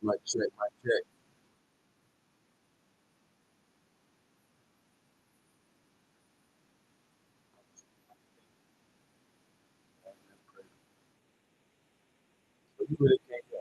Mic check, mic check. So you really can't get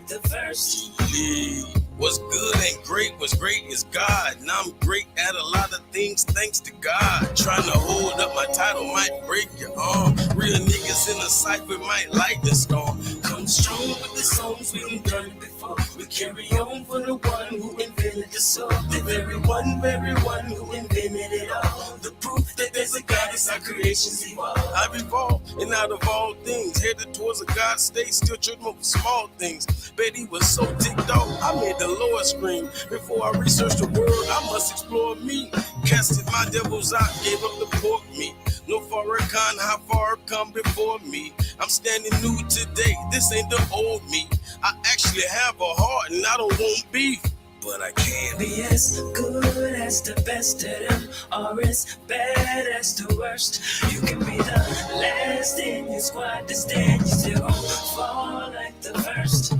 The first. Yeah. What's good ain't great, what's great is God. And I'm great at a lot of things thanks to God. Trying to hold up my title might break your arm. Real niggas in the cipher might light the storm. Come strong with the songs we done done before. We carry on for the one who invented the song. The very one who invented it all. The proof that there's a God is our creation's evolve. I've evolved and out of all things, headed towards a God state, still tripping over small things. Betty was so ticked off, I made the Lord scream. Before I researched the world, I must explore me. Casted my devils out, gave up the pork meat. No Farrakhan, how far come before me. I'm standing new today, this ain't the old me. I actually have a heart and I don't want beef. But I can't be as good as the best of them, or as bad as the worst. You can be the last in your squad to stand, you still won't fall like the first.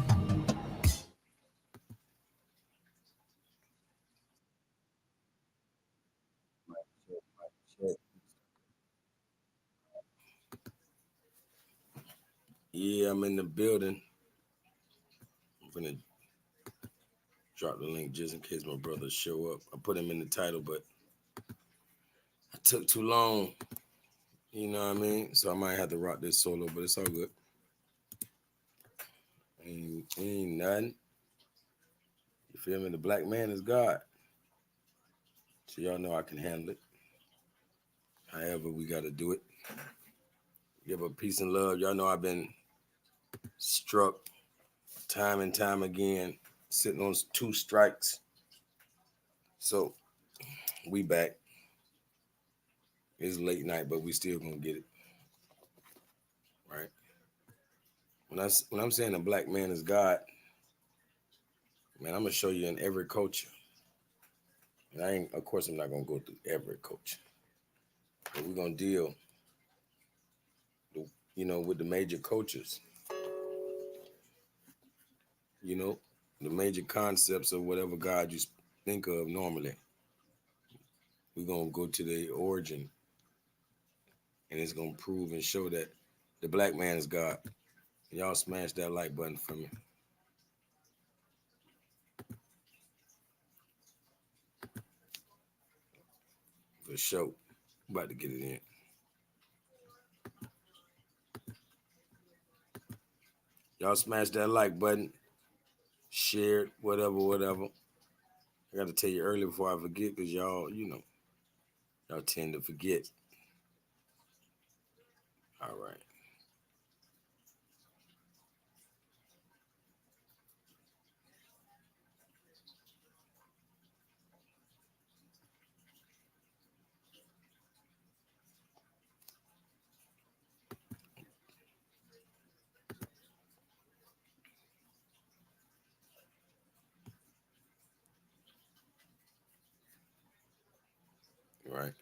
mic check, mic check. Yeah, I'm in the building. I'm gonna drop the link just in case my brothers show up. I put him in the title, but I took too long. You know what I mean? So I might have to rock this solo, but it's all good. Ain't nothing. You feel me? The black man is God. So y'all know I can handle it. However, we got to do it. Give up peace and love. Y'all know I've been struck time and time again, sitting on 2 strikes. So we back. It's late night, but we still gonna get it right. When I'm saying the black man is God, man, I'm gonna show you in every culture. And of course, I'm not gonna go through every culture, but we're gonna deal, with the major cultures. You know, the major concepts of whatever God you think of normally. We're gonna go to the origin, and it's gonna prove and show that the black man is God. Y'all smash that like button for me. For sure. About to get it in. Y'all smash that like button, share it, whatever. I got to tell you early before I forget, because y'all tend to forget. All right. All right.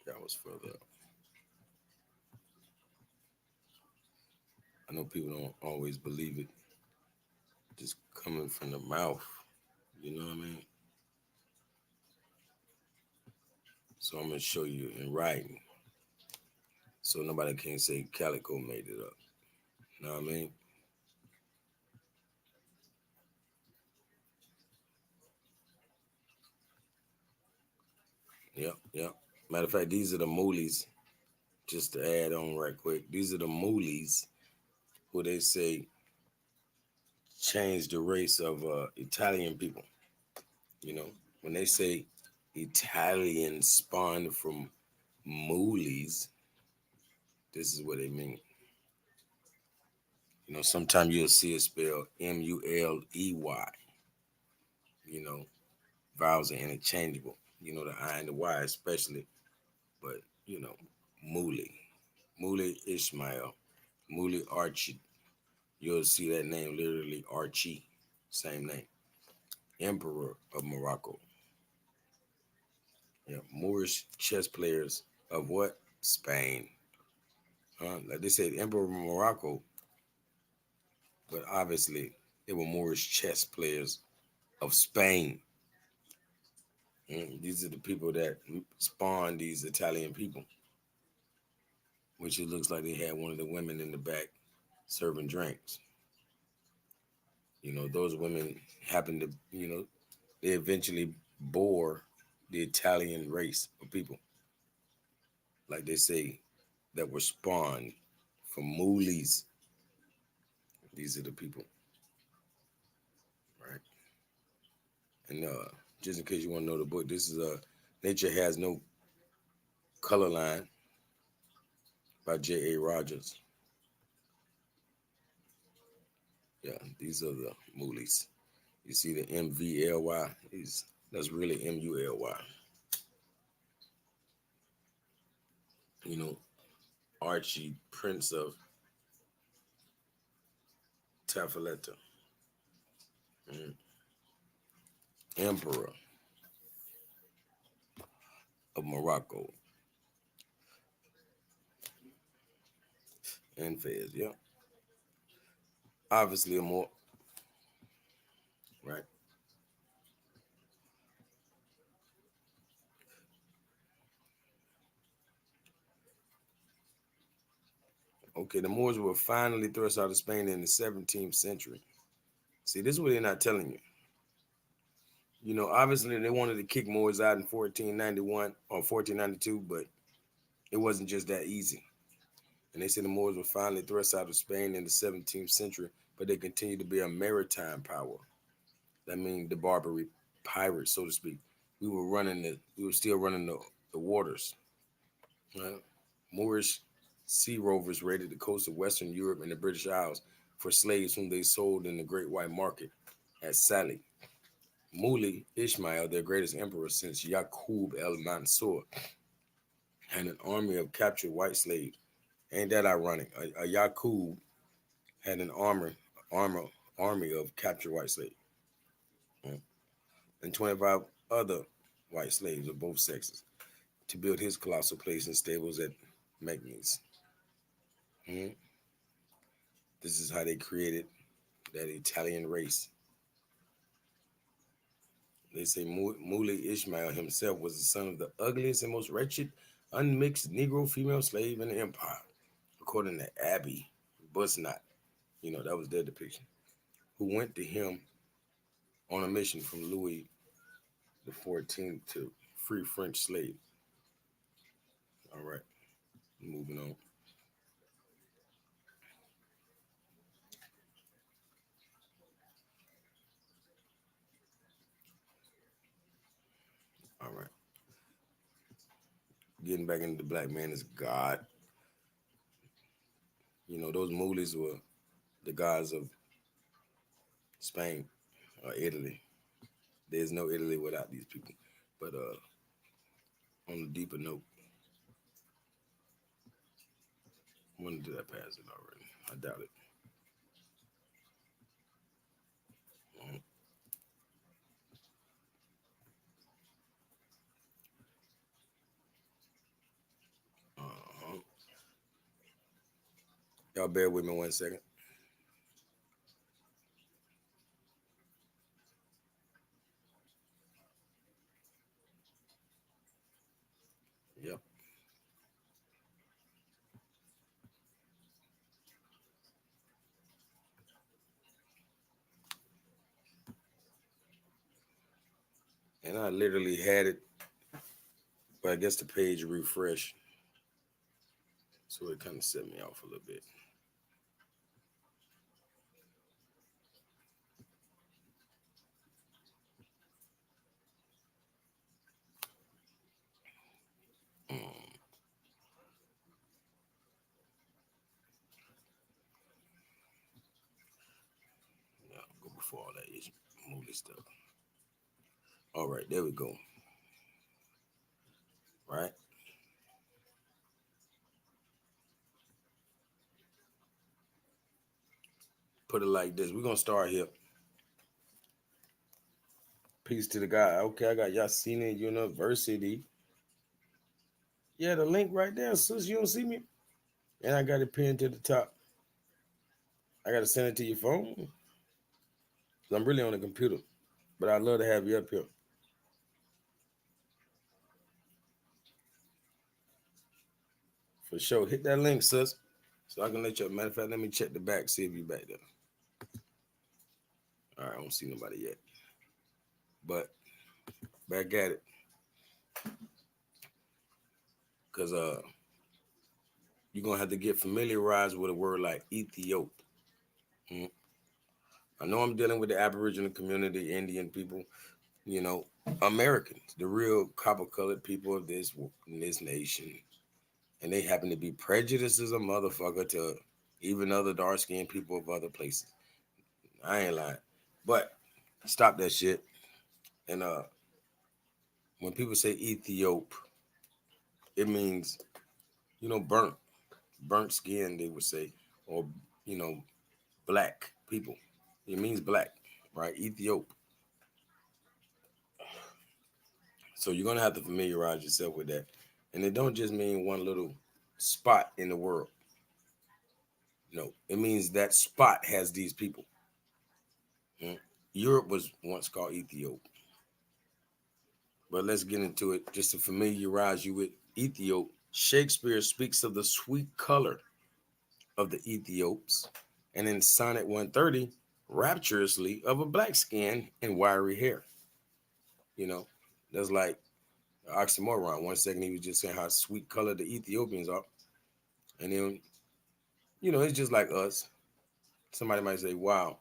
That was further up. I know people don't always believe it. Just coming from the mouth. You know what I mean? So I'm going to show you in writing. So nobody can say Calico made it up. You know what I mean? Yep. Matter of fact, these are the moolies. Just to add on right quick, these are the moolies who they say changed the race of Italian people. When they say Italian spawned from moolies, this is what they mean. Sometimes you'll see it spelled Muley. You know, Vowels are interchangeable. The I and the Y especially. But, Muli. Muli Ishmael. Muli Archie. You'll see that name literally Archie. Same name. Emperor of Morocco. Moorish chess players of what? Spain. Like they said, Emperor of Morocco, but obviously they were Moorish chess players of Spain. These are the people that spawned these Italian people, which it looks like they had one of the women in the back serving drinks. Those women happened to, they eventually bore the Italian race of people, like they say, that were spawned from moolies. These are the people, right? And just in case you want to know the book, this is Nature Has No Color Line by J.A. Rogers. Yeah, these are the moolies. You see the MVLY? That's really MULY. You know, Archie, Prince of Tafaleta, mm, Emperor of Morocco, and Fez. Yeah, obviously a more right. Okay, the Moors were finally thrust out of Spain in the 17th century. See, this is what they're not telling you. Obviously they wanted to kick Moors out in 1491 or 1492, but it wasn't just that easy. And they said the Moors were finally thrust out of Spain in the 17th century, but they continued to be a maritime power. That means the Barbary pirates, so to speak. We were still running the waters. Right? Moorish sea rovers raided the coast of Western Europe and the British Isles for slaves whom they sold in the Great White Market at Salé. Muli Ishmael, their greatest emperor since Yaqub el Mansur, had an army of captured white slaves. Ain't that ironic? A Yaqub had an armor army of captured white slaves, mm, and 25 other white slaves of both sexes to build his colossal place and stables at Meknes. Mm. This is how they created that Italian race. They say Muli Ishmael himself was the son of the ugliest and most wretched, unmixed Negro female slave in the empire, according to Abby Busnot. That was their depiction. Who went to him on a mission from Louis the 14th to free French slaves. All right, moving on. All right, getting back into the black man is God. Those Moolies were the gods of Spain or Italy. There's no Italy without these people. But on a deeper note, when did I pass it already? I doubt it. Mhm. Uh-huh. Y'all bear with me 1 second. Yep. And I literally had it, but I guess the page refreshed, so it kind of set me off a little bit. Mm, yeah, go before all that movie stuff. All right, there we go. Right, put it like this. We're gonna start here. Peace to the guy. Okay, I got Yasina University. Yeah, the link right there, sis. You don't see me, and I got it pinned to the top. I gotta send it to your phone. 'Cause I'm really on the computer, but I'd love to have you up here for sure. Hit that link, sis, so I can let you. Matter of fact, let me check the back, see if you back there. All right, I don't see nobody yet, but back at it, cause you're gonna have to get familiarized with a word like Ethiop. Mm. I know I'm dealing with the Aboriginal community, Indian people, you know, Americans, the real copper-colored people of this nation, and they happen to be prejudiced as a motherfucker to even other dark-skinned people of other places. I ain't lying, but stop that shit. And when people say Ethiop, it means burnt skin. They would say, or you know, black people. It means black, right? Ethiop. So you're gonna have to familiarize yourself with that, and it don't just mean one little spot in the world. No, it means that spot has these people. Mm. Europe was once called Ethiop, but let's get into it just to familiarize you with Ethiop. Shakespeare speaks of the sweet color of the Ethiops, and in Sonnet 130, rapturously of a black skin and wiry hair. You know, that's like an oxymoron. One second he was just saying how sweet colored the Ethiopians are, and then it's just like us. Somebody might say, "Wow,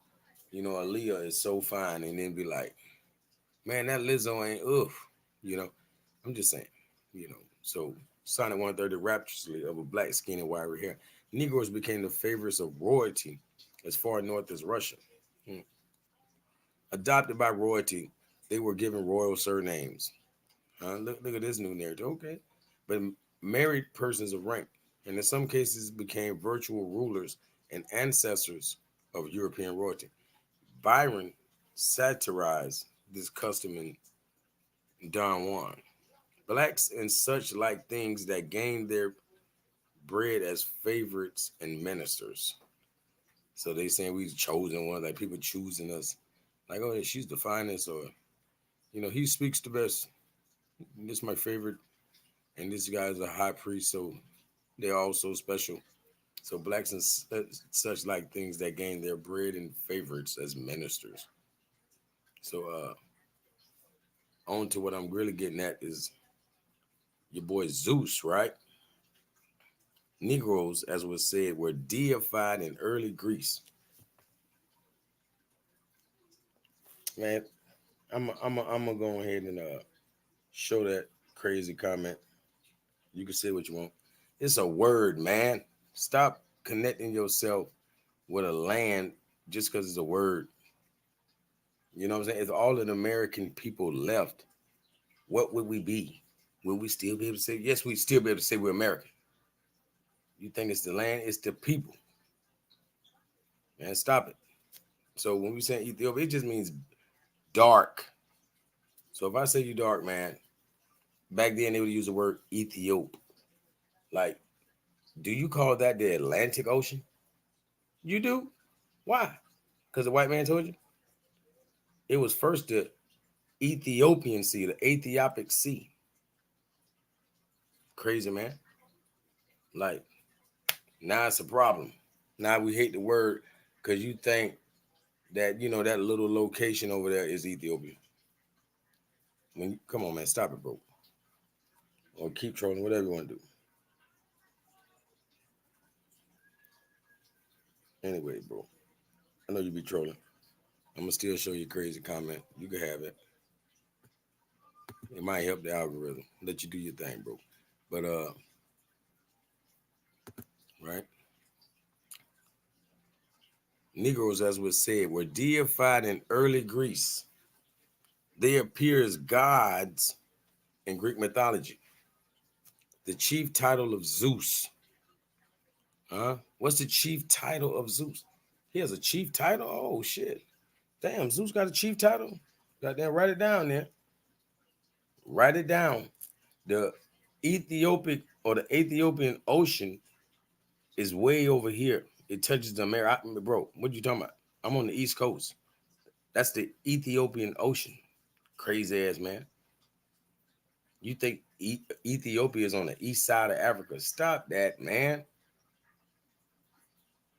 Aaliyah is so fine," and then be like, "Man, that Lizzo ain't oof." You know, I'm just saying. So Sonnet 130 rapturously of a black skin and wiry hair. Negroes became the favorites of royalty as far north as Russia. Hmm. Adopted by royalty, they were given royal surnames. Look at this new narrative. Okay. But married persons of rank, and in some cases became virtual rulers and ancestors of European royalty. Byron satirized this custom in Don Juan. Blacks and such like things that gained their bread as favorites and ministers. So they saying we chosen one, like people choosing us. Like, oh, yeah, she's the finest, or he speaks the best. This is my favorite, and this guy's a high priest, so they're all so special. So blacks and such like things that gain their bread and favorites as ministers. So on to what I'm really getting at is your boy Zeus, right? Negroes, as was said, were deified in early Greece. Man, I'm gonna go ahead and show that crazy comment. You can say what you want. It's a word, man. Stop connecting yourself with a land just because it's a word. You know what I'm saying? If all of the American people left, what would we be? Will we still be able to say, yes, we'd still be able to say we're American? You think it's the land? It's the people. Man, stop it. So when we say Ethiopia, it just means dark. So if I say you dark, man, back then they would use the word Ethiop. Like, do you call that the Atlantic Ocean? You do? Why? Because the white man told you? It was first the Ethiopian Sea, the Ethiopic Sea. Crazy, man. Like, now it's a problem. Now we hate the word because you think that, that little location over there is Ethiopia. Come on, man, stop it, bro. Or keep trolling, whatever you want to do. Anyway, bro, I know you be trolling. I'm gonna still show you a crazy comment. You can have it. It might help the algorithm. Let you do your thing, bro. But right. Negroes, as was said, were deified in early Greece. They appear as gods in Greek mythology. The chief title of Zeus. Huh? What's the chief title of Zeus? He has a chief title? Oh shit. Damn, Zeus got a chief title? Goddamn, write it down there. Write it down. The Ethiopian Ocean is way over here. It touches the America. Bro, what you talking about? I'm on the East Coast. That's the Ethiopian Ocean. Crazy ass man. You think Ethiopia is on the east side of Africa? Stop that, man.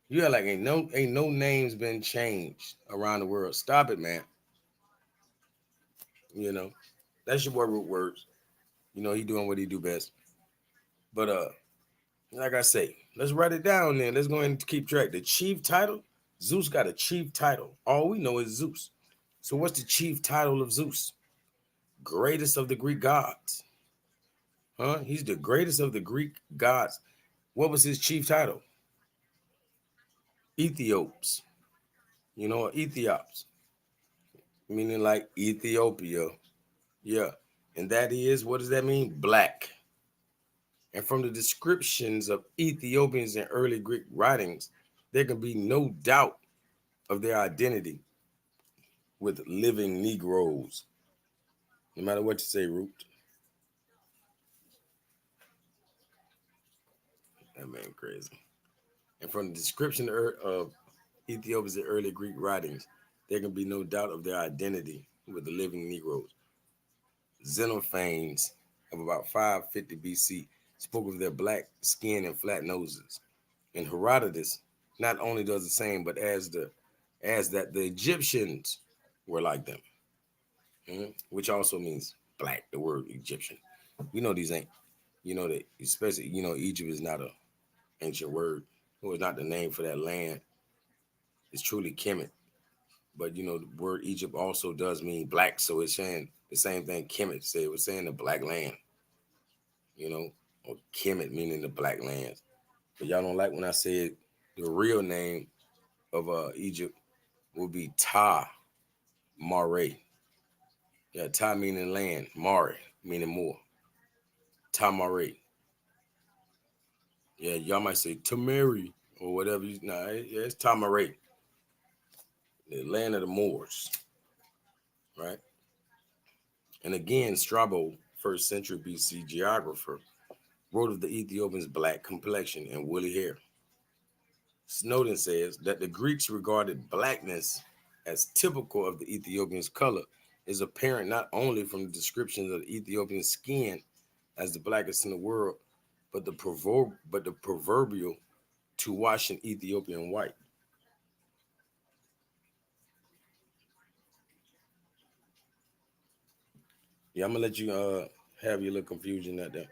You are like ain't no names been changed around the world. Stop it, man. You know, that's your boy Root Words. You know, he doing what he do best. But like I say, let's write it down then. Let's go ahead and keep track. The chief title, Zeus got a chief title. All we know is Zeus. So what's the chief title of Zeus? Greatest of the Greek gods. Huh? He's the greatest of the Greek gods. What was his chief title? Ethiops. You know, Ethiops, meaning like Ethiopia. Yeah. And that is, what does that mean? Black. And from the descriptions of Ethiopians in early Greek writings, there can be no doubt of their identity with living Negroes. No matter what you say, Root. That man crazy. And from the description of Ethiopians in early Greek writings, there can be no doubt of their identity with the living Negroes. Xenophanes of about 550 BC spoke of their black skin and flat noses. And Herodotus not only does the same, but as that the Egyptians were like them, which also means black. The word Egyptian. We know these ain't. You know that, especially Egypt is not a ancient word. It was not the name for that land. It's truly Kemet. But the word Egypt also does mean black, so it's saying the same thing Kemet said. It was saying the black land, or Kemet meaning the black lands. But y'all don't like when I said the real name of Egypt would be Ta Mare. Yeah, Ta meaning land, Mare meaning more. Ta Mare. Yeah, y'all might say Tamari or whatever. Yeah, it's Ta Mare, the land of the Moors, right? And again, Strabo, first century BC geographer, wrote of the Ethiopians' black complexion and woolly hair. Snowden says that the Greeks regarded blackness as typical of the Ethiopians' color is apparent not only from the descriptions of the Ethiopian skin as the blackest in the world, but the proverbial to wash an Ethiopian white. Yeah, I'm gonna let you have your little confusion out there.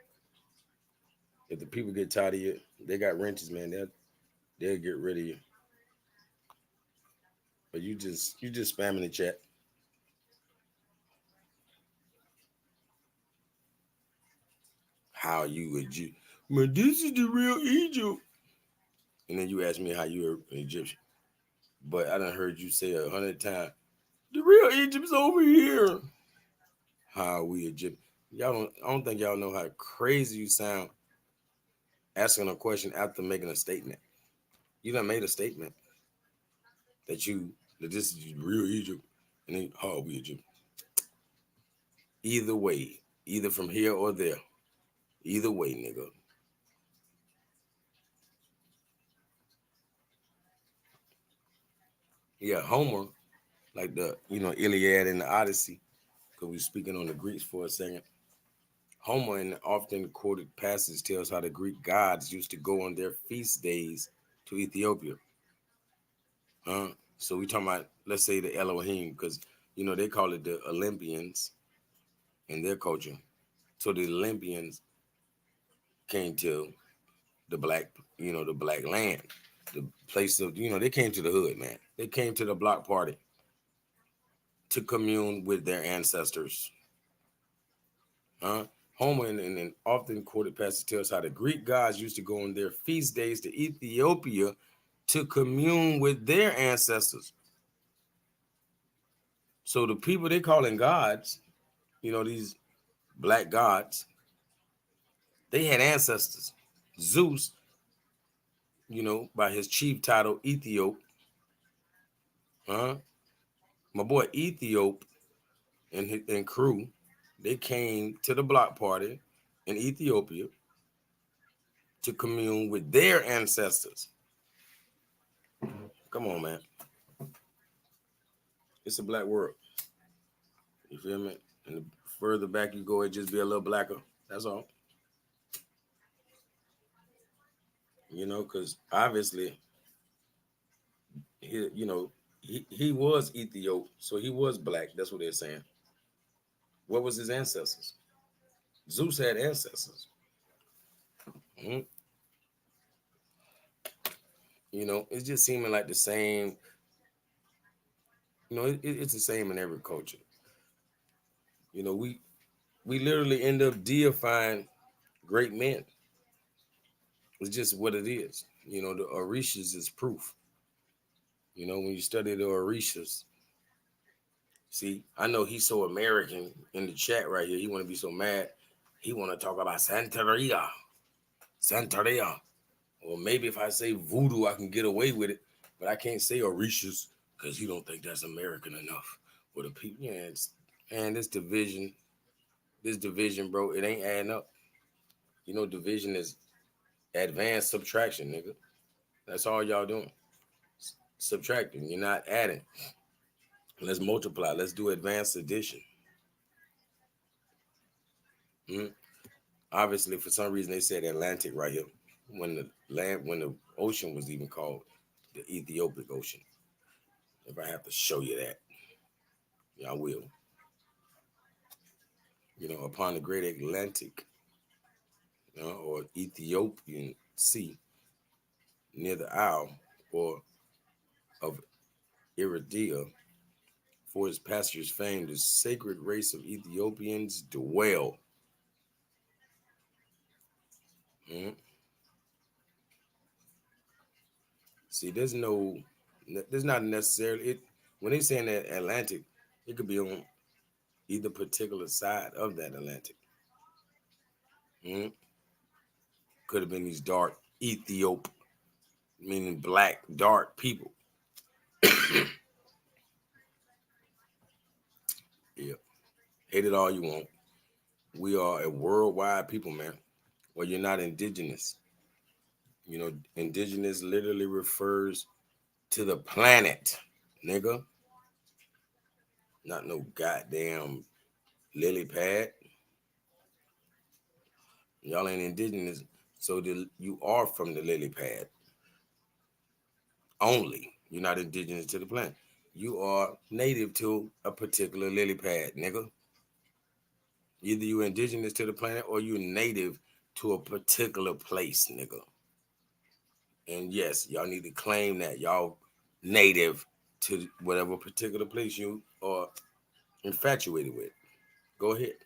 If the people get tired of you, they got wrenches, man. They'll get rid of you. But you just spamming the chat. How you would you? Man, this is the real Egypt. And then you ask me how you're an Egyptian. But I done heard you say 100 times, the real Egypt's over here. How we Egypt? I don't think y'all know how crazy you sound asking a question after making a statement. You done made a statement that this is real Egypt, and then how we Egypt. Either way, either from here or there. Either way, nigga. Yeah, Homer, like the Iliad and the Odyssey, because we're speaking on the Greeks for a second. Homer, in the often quoted passage, tells how the Greek gods used to go on their feast days to Ethiopia. So we talking about, let's say, the Elohim, because they call it the Olympians in their culture. So the Olympians came to the black land, the place of, they came to the hood, man. They came to the block party to commune with their ancestors. Homer in an often quoted passage tells how the Greek gods used to go on their feast days to Ethiopia to commune with their ancestors. So the people they calling gods, these black gods, they had ancestors. Zeus, by his chief title, Ethiop, huh? My boy Ethiop and crew, they came to the block party in Ethiopia to commune with their ancestors. Come on, man. It's a black world. You feel me? And the further back you go, it just be a little blacker. That's all. Because obviously, he was Ethiop, so he was black. That's what they're saying. What was his ancestors? Zeus had ancestors. Mhm. It's just seeming like the same. It's the same in every culture. We literally end up deifying great men. It's just what it is. The Orishas is proof. When you study the Orishas, see, I know he's so American in the chat right here. He want to be so mad. He want to talk about Santeria. Santeria. Or maybe if I say voodoo, I can get away with it. But I can't say Orishas because he don't think that's American enough. Or the people, and this division, bro, it ain't adding up. Division is advanced subtraction, nigga. That's all y'all doing. Subtracting. You're not adding. Let's multiply. Let's do advanced addition. Mhm. Obviously, for some reason, they said Atlantic right here when the ocean was even called the Ethiopic Ocean. If I have to show you that, yeah, I will. Upon the Great Atlantic, or Ethiopian Sea, near the Isle or of Eritrea, for his pastures famed, the sacred race of Ethiopians dwell. Mhm. See, there's not necessarily it when they saying that Atlantic, it could be on either particular side of that Atlantic. Mhm. Could have been these dark Ethiop, meaning black, dark people. Yeah, hate it all you want. We are a worldwide people, man. Well, you're not indigenous. Indigenous literally refers to the planet, nigga. Not no goddamn lily pad. Y'all ain't indigenous, so you are from the lily pad only. You're not indigenous to the planet. You are native to a particular lily pad, nigga. Either you indigenous to the planet or you native to a particular place, nigga. And yes, y'all need to claim that y'all native to whatever particular place you are infatuated with. Go ahead.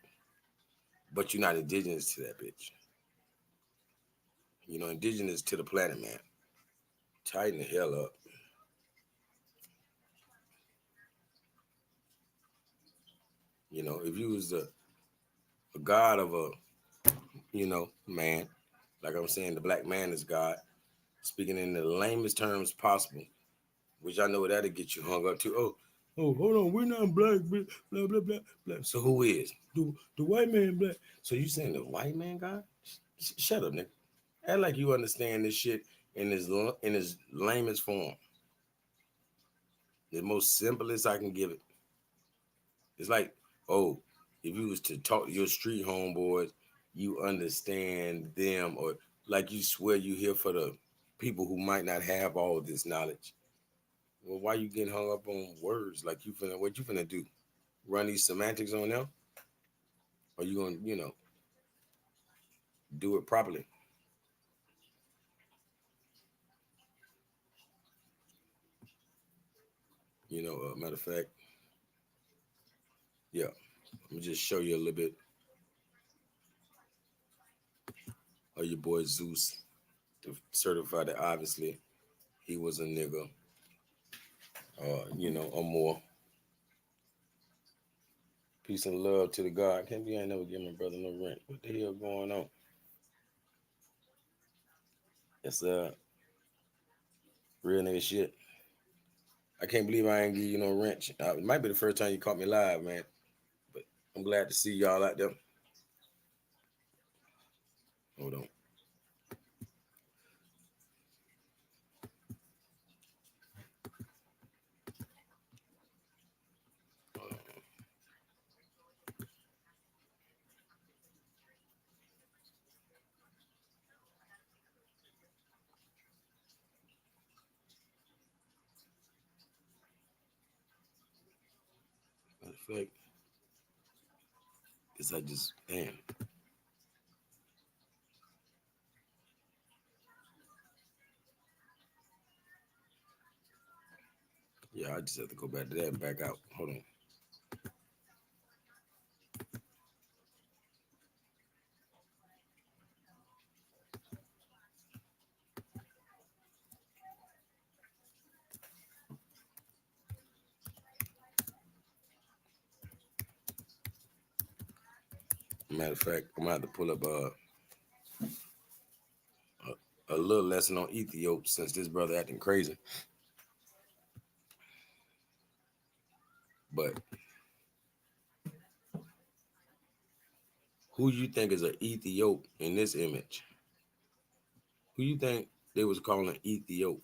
But you're not indigenous to that bitch. Indigenous to the planet, man. Tighten the hell up. If you was a god of a, man, like I'm saying, the black man is God, speaking in the lamest terms possible, which I know that'll get you hung up to. Oh, hold on, we're not black, blah, blah, blah, blah, blah. So who is? The white man black. So you saying the white man God? Shut up, nigga. Act like you understand this shit in his lamest form. The most simplest I can give it. It's like, oh, if you was to talk to your street homeboys, you understand them, or like you swear you here for the people who might not have all this knowledge. Well, why you getting hung up on words? Like what you finna do? Run these semantics on them? Or you gonna, do it properly? Matter of fact, yeah, let me just show you a little bit of your boy Zeus, to certify that obviously he was a nigga, or more. Peace and love to the God. Can't be I ain't never give my brother no rent. What the hell going on? It's real nigga shit. I can't believe I ain't give you no rent. It might be the first time you caught me live, man. But I'm glad to see y'all out there. Hold on. Matter of fact, guess I just damn. Yeah, I just have to go back to that and back out. Hold on. Matter of fact, I'm gonna have to pull up a little lesson on Ethiopia since this brother acting crazy. But who you think is an Ethiop in this image? Who you think they was calling Ethiop?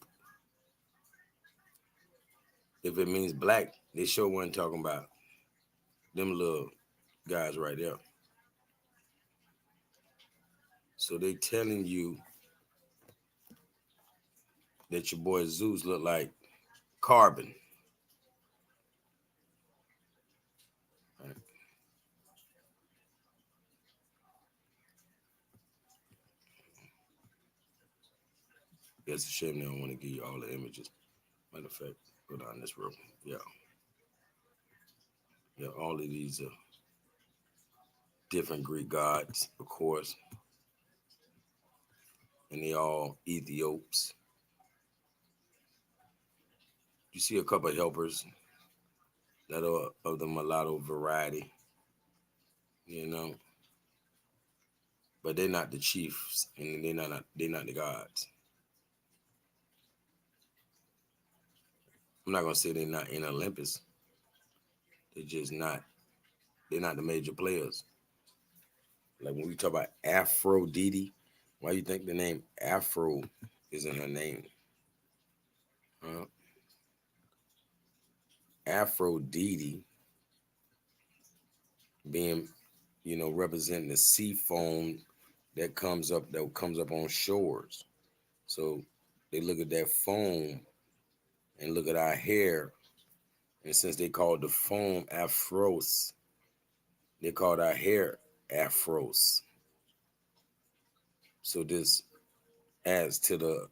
If it means black, they sure wasn't talking about them little guys right there. So they telling you that your boy Zeus look like carbon. Right. It's a shame they don't want to give you all the images. Matter of fact, go down this road. Yeah. Yeah, all of these different Greek gods, of course, and they all Ethiops. You see a couple of helpers that are of the mulatto variety, you know, but they're not the chiefs and they're not the gods. I'm not gonna say they're not in Olympus. They're just not. They're not the major players. Like when we talk about Aphrodite, why you think the name Afro is in her name? Huh? Aphrodite being, representing the sea foam that comes up on shores. So they look at that foam and look at our hair, and since they called the foam afros, they called our hair afros. So this adds to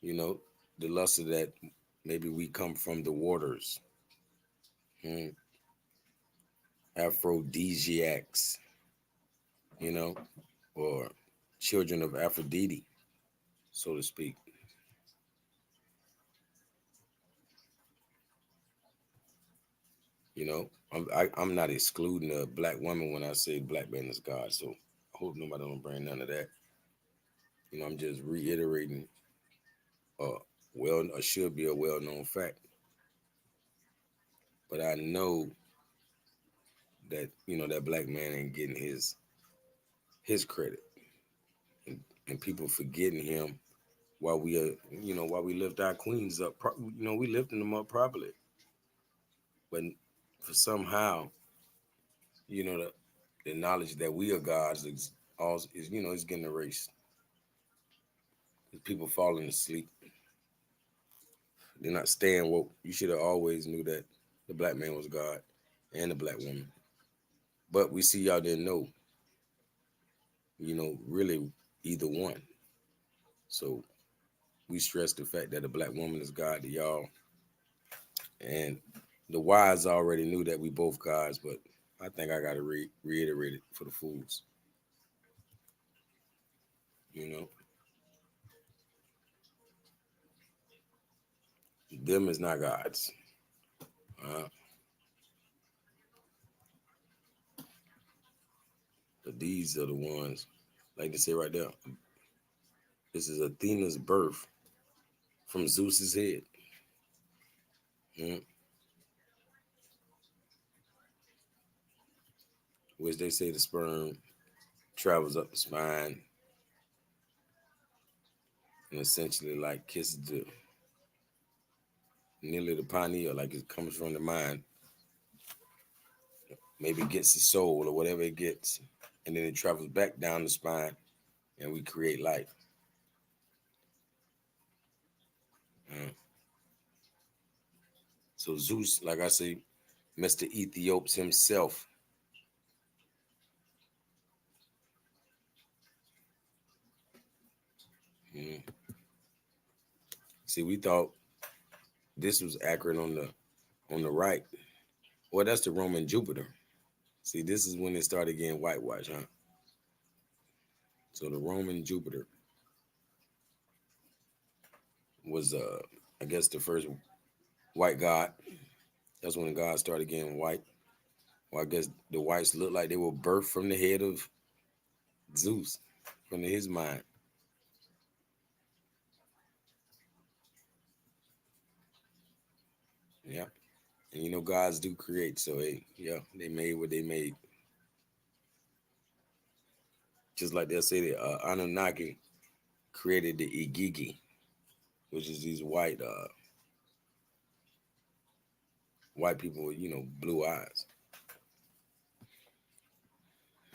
you know, the luster that maybe we come from the waters. Hmm. Aphrodisiacs, you know, or children of Aphrodite, so to speak. I'm not excluding a black woman when I say black man is God. So I hope nobody don't bring none of that. I'm just reiterating should be a well-known fact. But I know that that black man ain't getting his credit, and people forgetting him while we lift our queens up. We lifting them up properly, but for somehow the knowledge that we are gods is getting erased. People falling asleep. They're not staying woke. You should have always knew that the black man was God and the black woman. But we see y'all didn't know, really either one. So we stress the fact that the black woman is God to y'all. And the wise already knew that we both gods, but I think I got to reiterate it for the fools. You know, them is not gods. Uh, These are the ones, like they say right there. This is Athena's birth from Zeus's head. Mm. Which they say the sperm travels up the spine and essentially like kisses the nearly the pineal, like it comes from the mind. Maybe it gets the soul or whatever it gets, and then it travels back down the spine, and we create life. Mm. So Zeus, like I say, Mr. Ethiops himself. Mm. See, we thought this was accurate on the right. Well, that's the Roman Jupiter. See, this is when they started getting whitewashed, huh? So the Roman Jupiter was, I guess, the first white god. That's when the gods started getting white. Well, I guess the whites looked like they were birthed from the head of Zeus, from his mind. Yeah, and you know gods do create, so yeah, they made what they made. Just like they'll say the Anunnaki created the Igigi, which is these white people with blue eyes.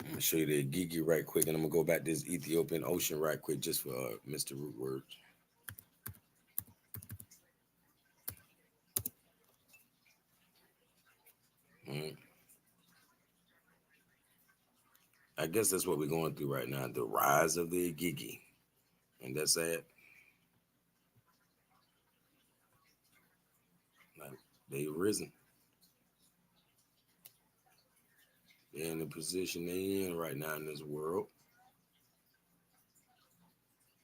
I'm gonna show you the Igigi right quick, and I'm gonna go back to this Ethiopian ocean right quick just for Mr. Root Words. Mm. I guess that's what we're going through right now, the rise of the Igigi, and that's sad. Like they've risen. They're in the position they're in right now in this world.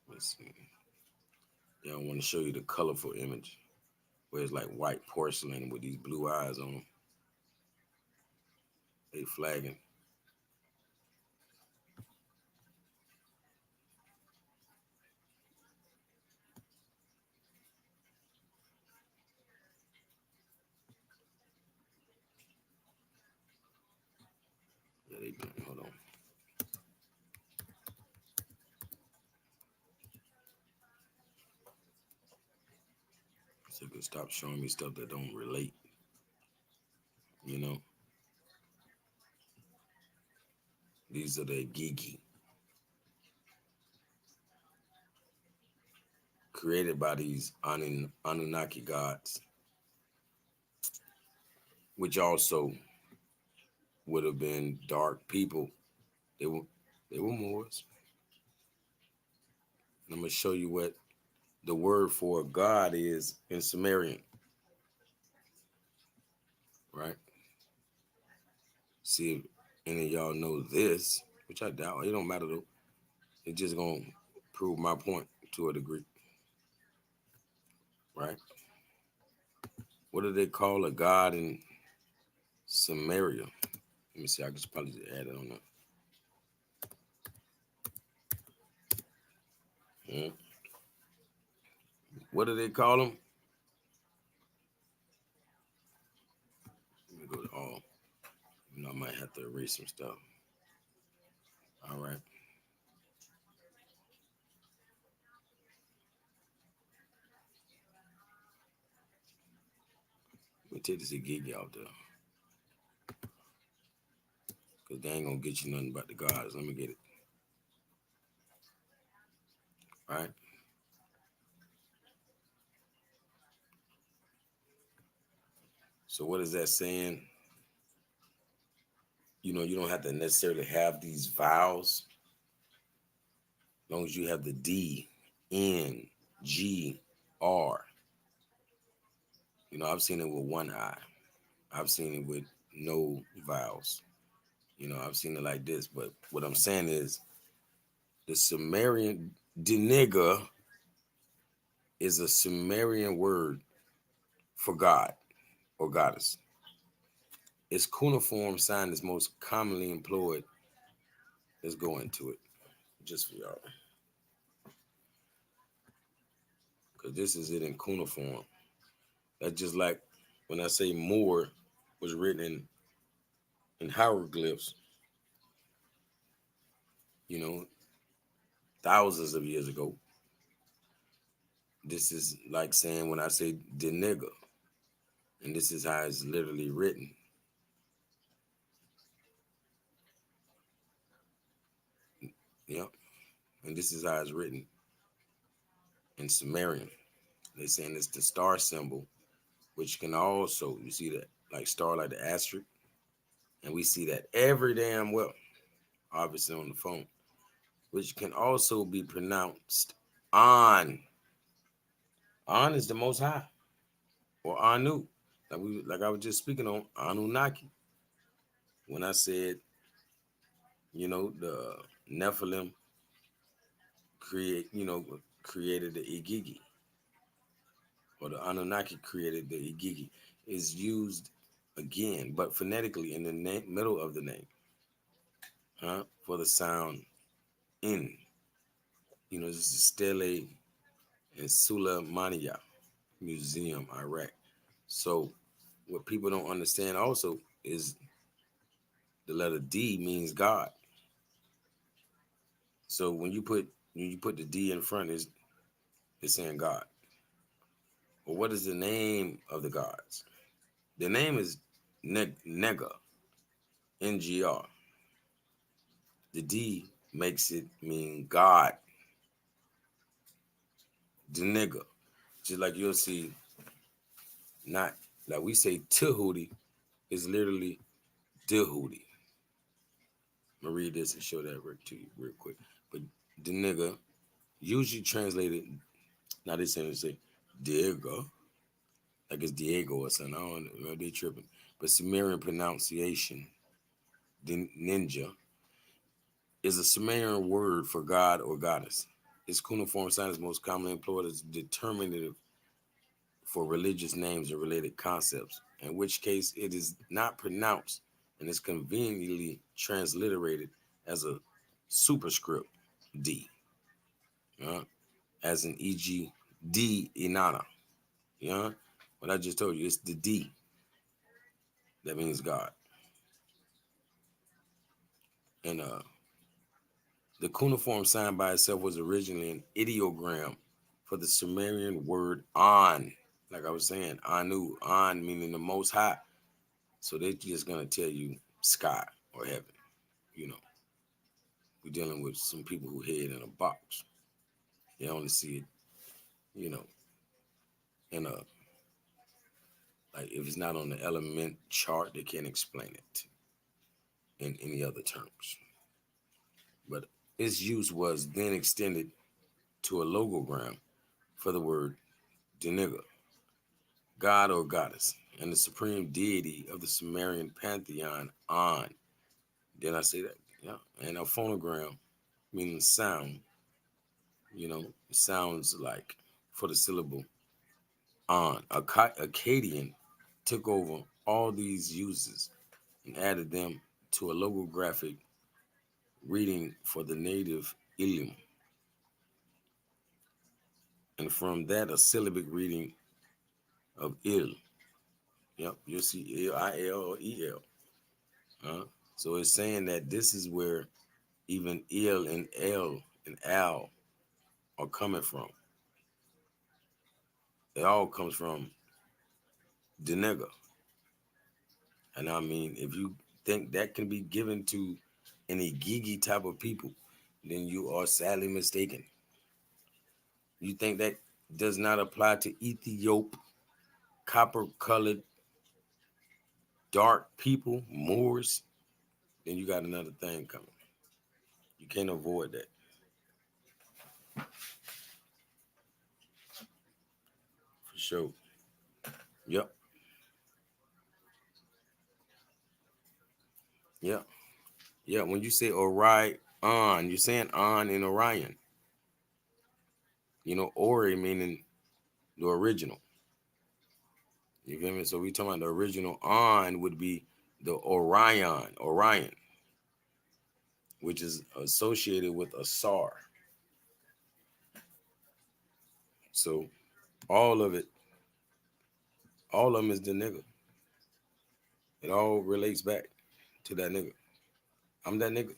Let's see. Yeah, I want to show you the colorful image where it's like white porcelain with these blue eyes on them. They flagging. Yeah, hold on. So you can stop showing me stuff that don't relate. You know, these are the Gigi created by these Anunnaki gods, which also would have been dark people. They were they were Moors. And I'm gonna show you what the word for God is in Sumerian, right? See if any of y'all know this, which I doubt. It don't matter though. It's just gonna prove my point to a degree, right? What do they call a god in Samaria? Let me see. I could probably just add it on there. Hmm. What do they call them? Let me go to all. I might have to erase some stuff. All right. Let me take this gig out there. Because they ain't going to get you nothing but the gods. Let me get it. All right. So what is that saying? You don't have to necessarily have these vowels. As long as you have the D, N, G, R. I've seen it with one I. I've seen it with no vowels. I've seen it like this. But what I'm saying is the Sumerian Diniga is a Sumerian word for God or goddess. Its cuneiform sign is most commonly employed let's go into it just for y'all, because this is it in cuneiform. That's just like when I say Moor was written in hieroglyphs, you know, thousands of years ago. This is like saying when I say the nigger, and this is how it's literally written. Yep. And this is how it's written in Sumerian. They're saying it's the star symbol, which can also, you see that, like star, like the asterisk. And we see that every damn well, obviously on the phone, which can also be pronounced on. On is the most high, or Anu. Like I was just speaking on Anunnaki. When I said, the Nephilim created the Igigi, or the Anunnaki created the Igigi, is used again, but phonetically in the middle of the name, for the sound in. This is Stele in Suleimania Museum, Iraq. So what people don't understand also is the letter D means God. So when you put the D in front, it's saying God. Well, what is the name of the gods? The name is Nega, Ngr. The D makes it mean God, the nigga. Just like you'll see, not like we say Tahuti is literally Dehootie. I'm gonna read this and show that to you real quick. But the nigga, usually translated, now they saying to say Diego, like it's Diego or something. I don't know, they tripping. But Sumerian pronunciation, the ninja, is a Sumerian word for god or goddess. Its cuneiform sign is most commonly employed as determinative for religious names and related concepts, in which case it is not pronounced and is conveniently transliterated as a superscript D, as in e.g. D Inanna. What I just told you, it's the D that means God. And the cuneiform sign by itself was originally an ideogram for the Sumerian word An. Like I was saying, Anu, An meaning the most high. So they're just gonna tell you sky or heaven. You know, we're dealing with some people who head in a box. They only see it, you know, in a like if it's not on the element chart, they can't explain it in any other terms. But its use was then extended to a logogram for the word Deniga, god or goddess, and the supreme deity of the Sumerian pantheon, An. Did I say that? Yeah. And a phonogram, meaning sound, sounds like for the syllable on. Akkadian took over all these uses and added them to a logographic reading for the native Ilim, and from that a syllabic reading of Il. Yep, you'll see Il or El. So it's saying that this is where even Il and El and Al are coming from. It all comes from Denega. And I mean, if you think that can be given to any Gigi type of people, then you are sadly mistaken. You think that does not apply to Ethiop, copper colored, dark people, Moors, then you got another thing coming. You can't avoid that. For sure. Yep. Yep. Yeah. When you say Orion, you're saying on in Orion. Ori meaning the original. You feel me? So we talking about the original on would be the Orion. which is associated with a SAR. So all of it, all of them is the nigga. It all relates back to that nigga. I'm that nigga.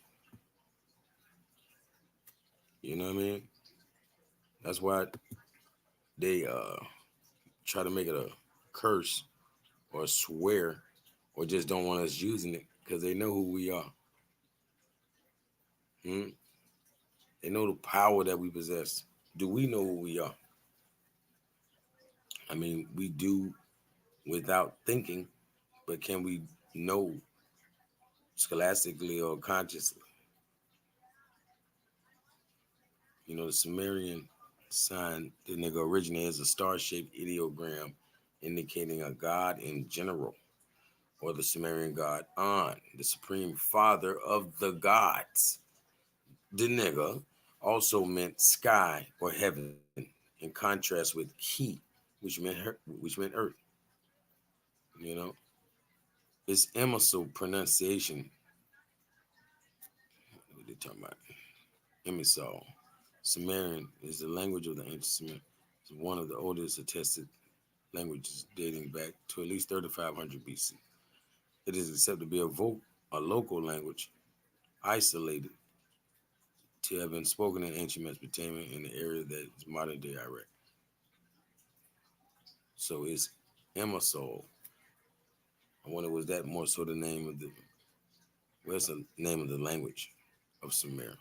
You know what I mean? That's why they try to make it a curse or swear or just don't want us using it because they know who we are. Hmm? They know the power that we possess. Do we know who we are? I mean, we do without thinking, but can we know scholastically or consciously? You know, the Sumerian sign, the nigga originated as a star-shaped ideogram indicating a god in general, or the Sumerian god An, the supreme father of the gods. The nigga also meant sky or heaven, in contrast with ki, which meant earth. You know, its Emerson pronunciation. What they talking about? Emisal. Sumerian is the language of the ancient Sumerian. It's one of the oldest attested languages dating back to at least 3500 BC. It is accepted to be a local language, isolated to have been spoken in ancient Mesopotamia in the area that is modern day Iraq. So it's Emisol. I wonder was that more so the name of the what's the name of the language of Sumer?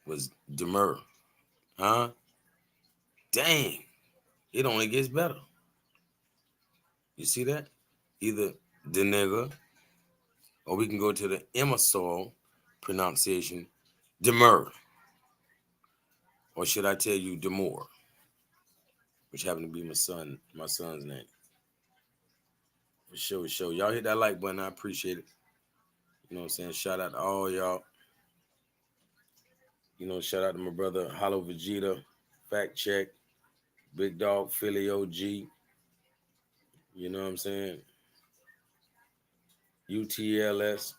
Was Demur. Huh? Dang. It only gets better. You see that? Either the nigga, or we can go to the Emisol pronunciation, Demur. Or should I tell you Demore, which happened to be my son's name. For sure, sure. Y'all hit that like button. I appreciate it. You know what I'm saying? Shout out to all y'all. You know, shout out to my brother Hollow Vegeta, Fact Check, Big Dog Philly OG. You know what I'm saying? UTLS.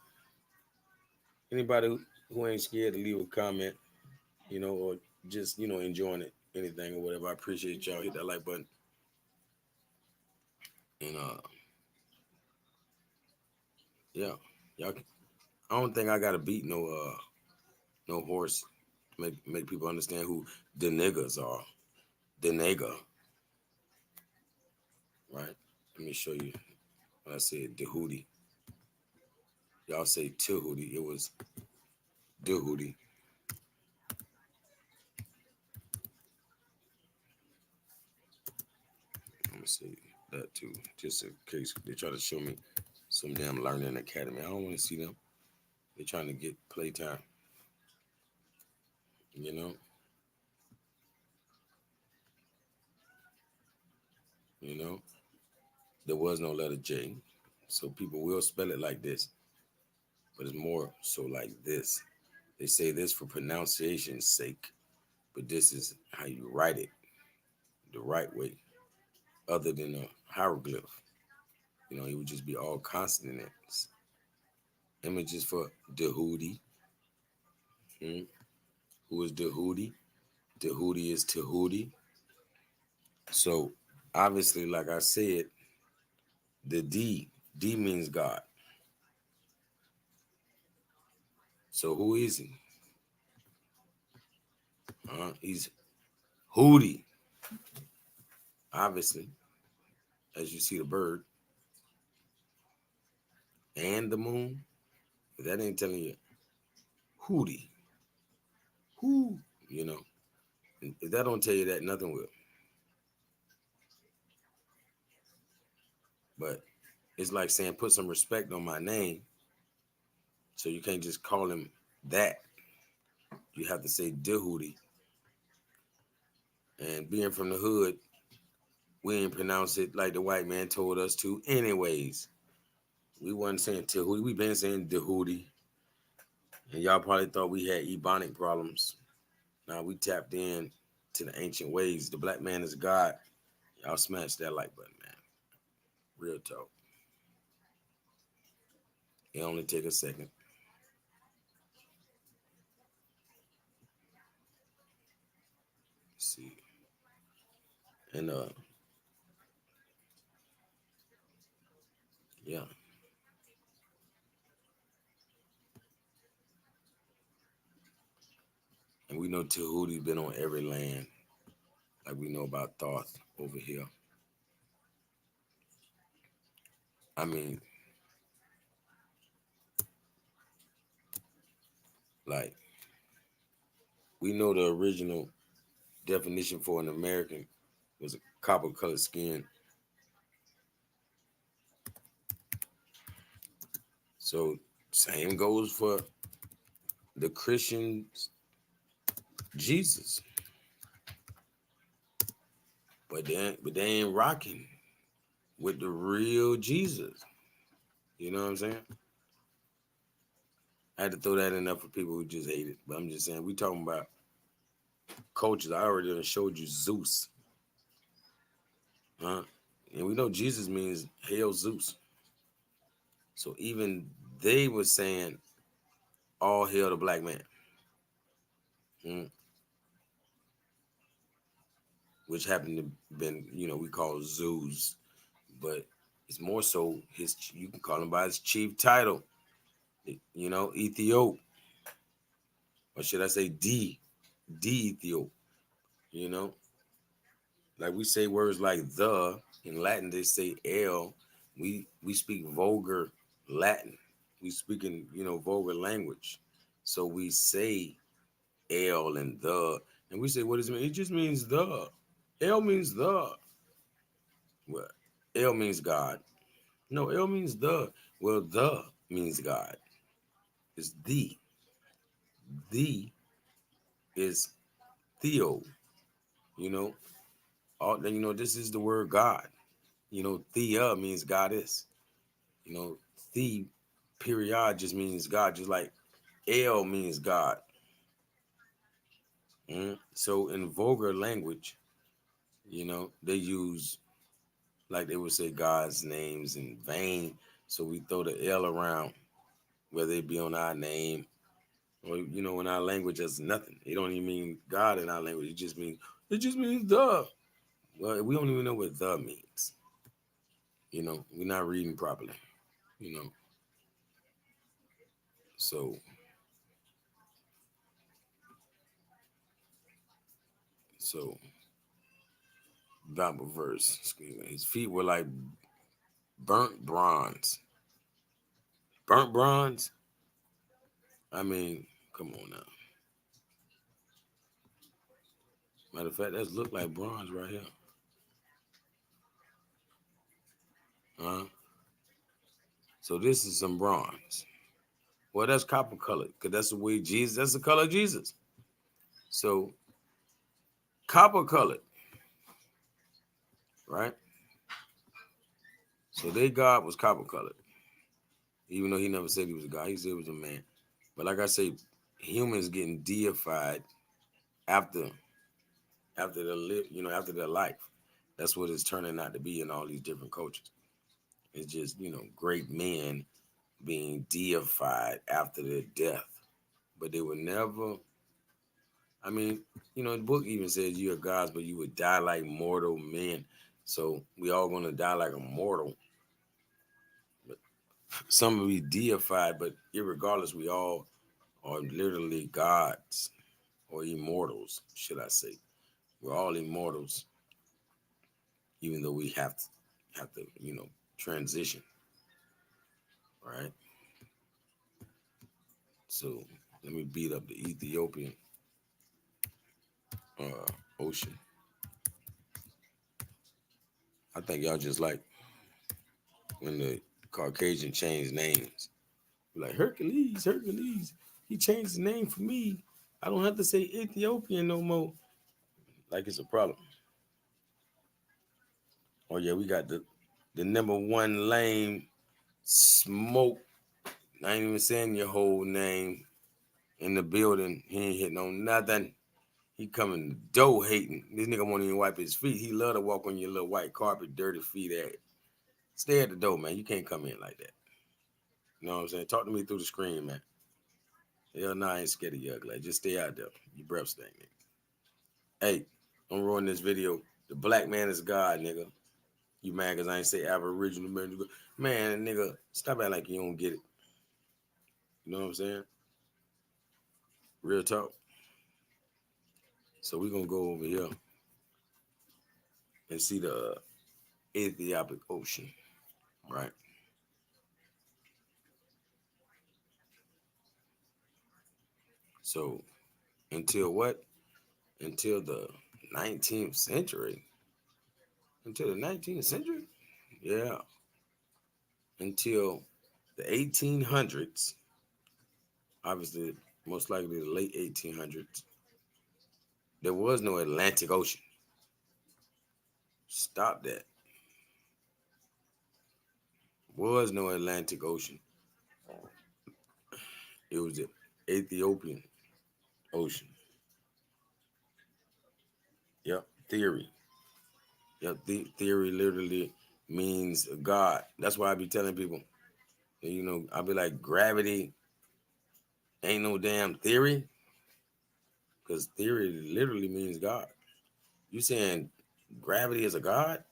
Anybody who ain't scared to leave a comment, you know, or just, you know, enjoying it, anything or whatever. I appreciate y'all. Hit that like button. And yeah, y'all. I don't think I gotta beat no horse. Make people understand who the niggas are. The nigga, right? Let me show you. When I said the hootie, y'all say to hootie. It was the hootie. Let me see that too, just in case they try to show me some damn learning academy. I don't want to see them. They're trying to get playtime. You know, you know. There was no letter J, so people will spell it like this, but it's more so like this. They say this for pronunciation's sake, but this is how you write it the right way, other than a hieroglyph. You know, it would just be all consonants. Images for Dehudi. Hmm? Who is Dehudi? Dehudi is Tahuti. So obviously, like I said, the D means God. So who is he? He's Hootie. Obviously, as you see the bird and the moon, if that ain't telling you Hootie, who, you know, if that don't tell you that, nothing will. But it's like saying put some respect on my name, so you can't just call him that. You have to say Dehootie. And being from the hood, we ain't pronounce it like the white man told us to. Anyways, we wasn't saying Tahuti. We been saying Dehootie. And y'all probably thought we had ebonic problems. Now we tapped in to the ancient ways. The black man is God. Y'all smash that like button, man. Real talk. It only take a second. And yeah, and we know Tahuti's been on every land, like we know about Thoth over here. I mean, like we know the original definition for an American was a copper colored skin. So same goes for the Christians, Jesus, but they ain't rocking with the real Jesus. You know what I'm saying? I had to throw that in there for people who just hate it. But I'm just saying, we talking about cultures. I already done showed you Zeus, huh? And we know Jesus means hail Zeus. So even they were saying all hail the black man, hmm, which happened to been, we call Zeus, but it's more so his. You can call him by his chief title, Ethiop, or should I say D Ethiop, you know, like we say words like the in Latin, they say L. We speak vulgar Latin. We speak in vulgar language, so we say L and the, and we say what does it mean? It just means the. L means the. Well, L means God. No, L means the. Well, the means God. It's the. The is Theo. You know, this is the word God. Thea means goddess. You know, the period just means God, just like L means God. So in vulgar language, they use, like they would say, God's names in vain. So we throw the L around, whether it be on our name or in our language, that's nothing. It don't even mean God in our language. It just means the. Well, we don't even know what the means. We're not reading properly. You know, so so Bible verse. Excuse me. His feet were like burnt bronze. Burnt bronze. I mean, come on now. Matter of fact, that's look like bronze right here. Huh? So this is some bronze. Well, that's copper colored because that's the way Jesus. That's the color of Jesus. So copper colored, right? So their God was copper colored, even though he never said he was a God. He said he was a man. But like I say, humans getting deified after after their life. That's what it's turning out to be in all these different cultures. It's just great men being deified after their death, but they were never. I mean, the book even says you are gods, but you would die like mortal men. So we all gonna die like a mortal. But some will be deified, but irregardless, we all are literally gods or immortals, should I say? We're all immortals, even though we have to transition, right? So let me beat up the Ethiopian ocean. I think y'all just like when the Caucasian changed names. Like Hercules, Hercules. He changed his name for me. I don't have to say Ethiopian no more. Like it's a problem. Oh yeah, we got the number one lame smoke. I ain't even saying your whole name in the building. He ain't hitting on nothing. He coming the door hating. This nigga won't even wipe his feet. He love to walk on your little white carpet, dirty feet at. Stay at the door, man. You can't come in like that. You know what I'm saying? Talk to me through the screen, man. Hell no, I ain't scared of you ugly. Just stay out there. Your breath stink. Hey, don't ruin this video. The black man is God, nigga. You mad because I ain't say Aboriginal man? Man, nigga, stop acting like you don't get it. You know what I'm saying? Real talk. So we gonna go over here and see the Ethiopic Ocean, right? So until what? Until the 19th century. Until the 19th century? Yeah. Until the 1800s, obviously, most likely the late 1800s, there was no Atlantic Ocean. Stop that. Was no Atlantic Ocean. It was the Ethiopian Ocean. Yep. Theory. Yep. Theory literally means God. That's why I be telling people, I be like, gravity ain't no damn theory, because theory literally means God. You saying gravity is a God?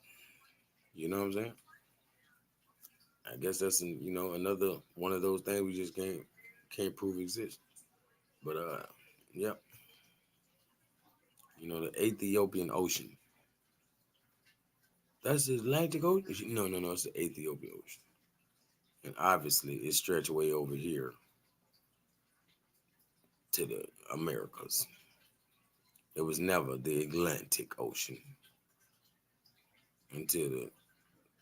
You know what I'm saying? I guess that's another one of those things we just can't prove exist. But yep, the Ethiopian Ocean. That's the Atlantic Ocean. No, no, no, it's the Ethiopian Ocean, and obviously it stretched way over here to the Americas. It was never the Atlantic Ocean until the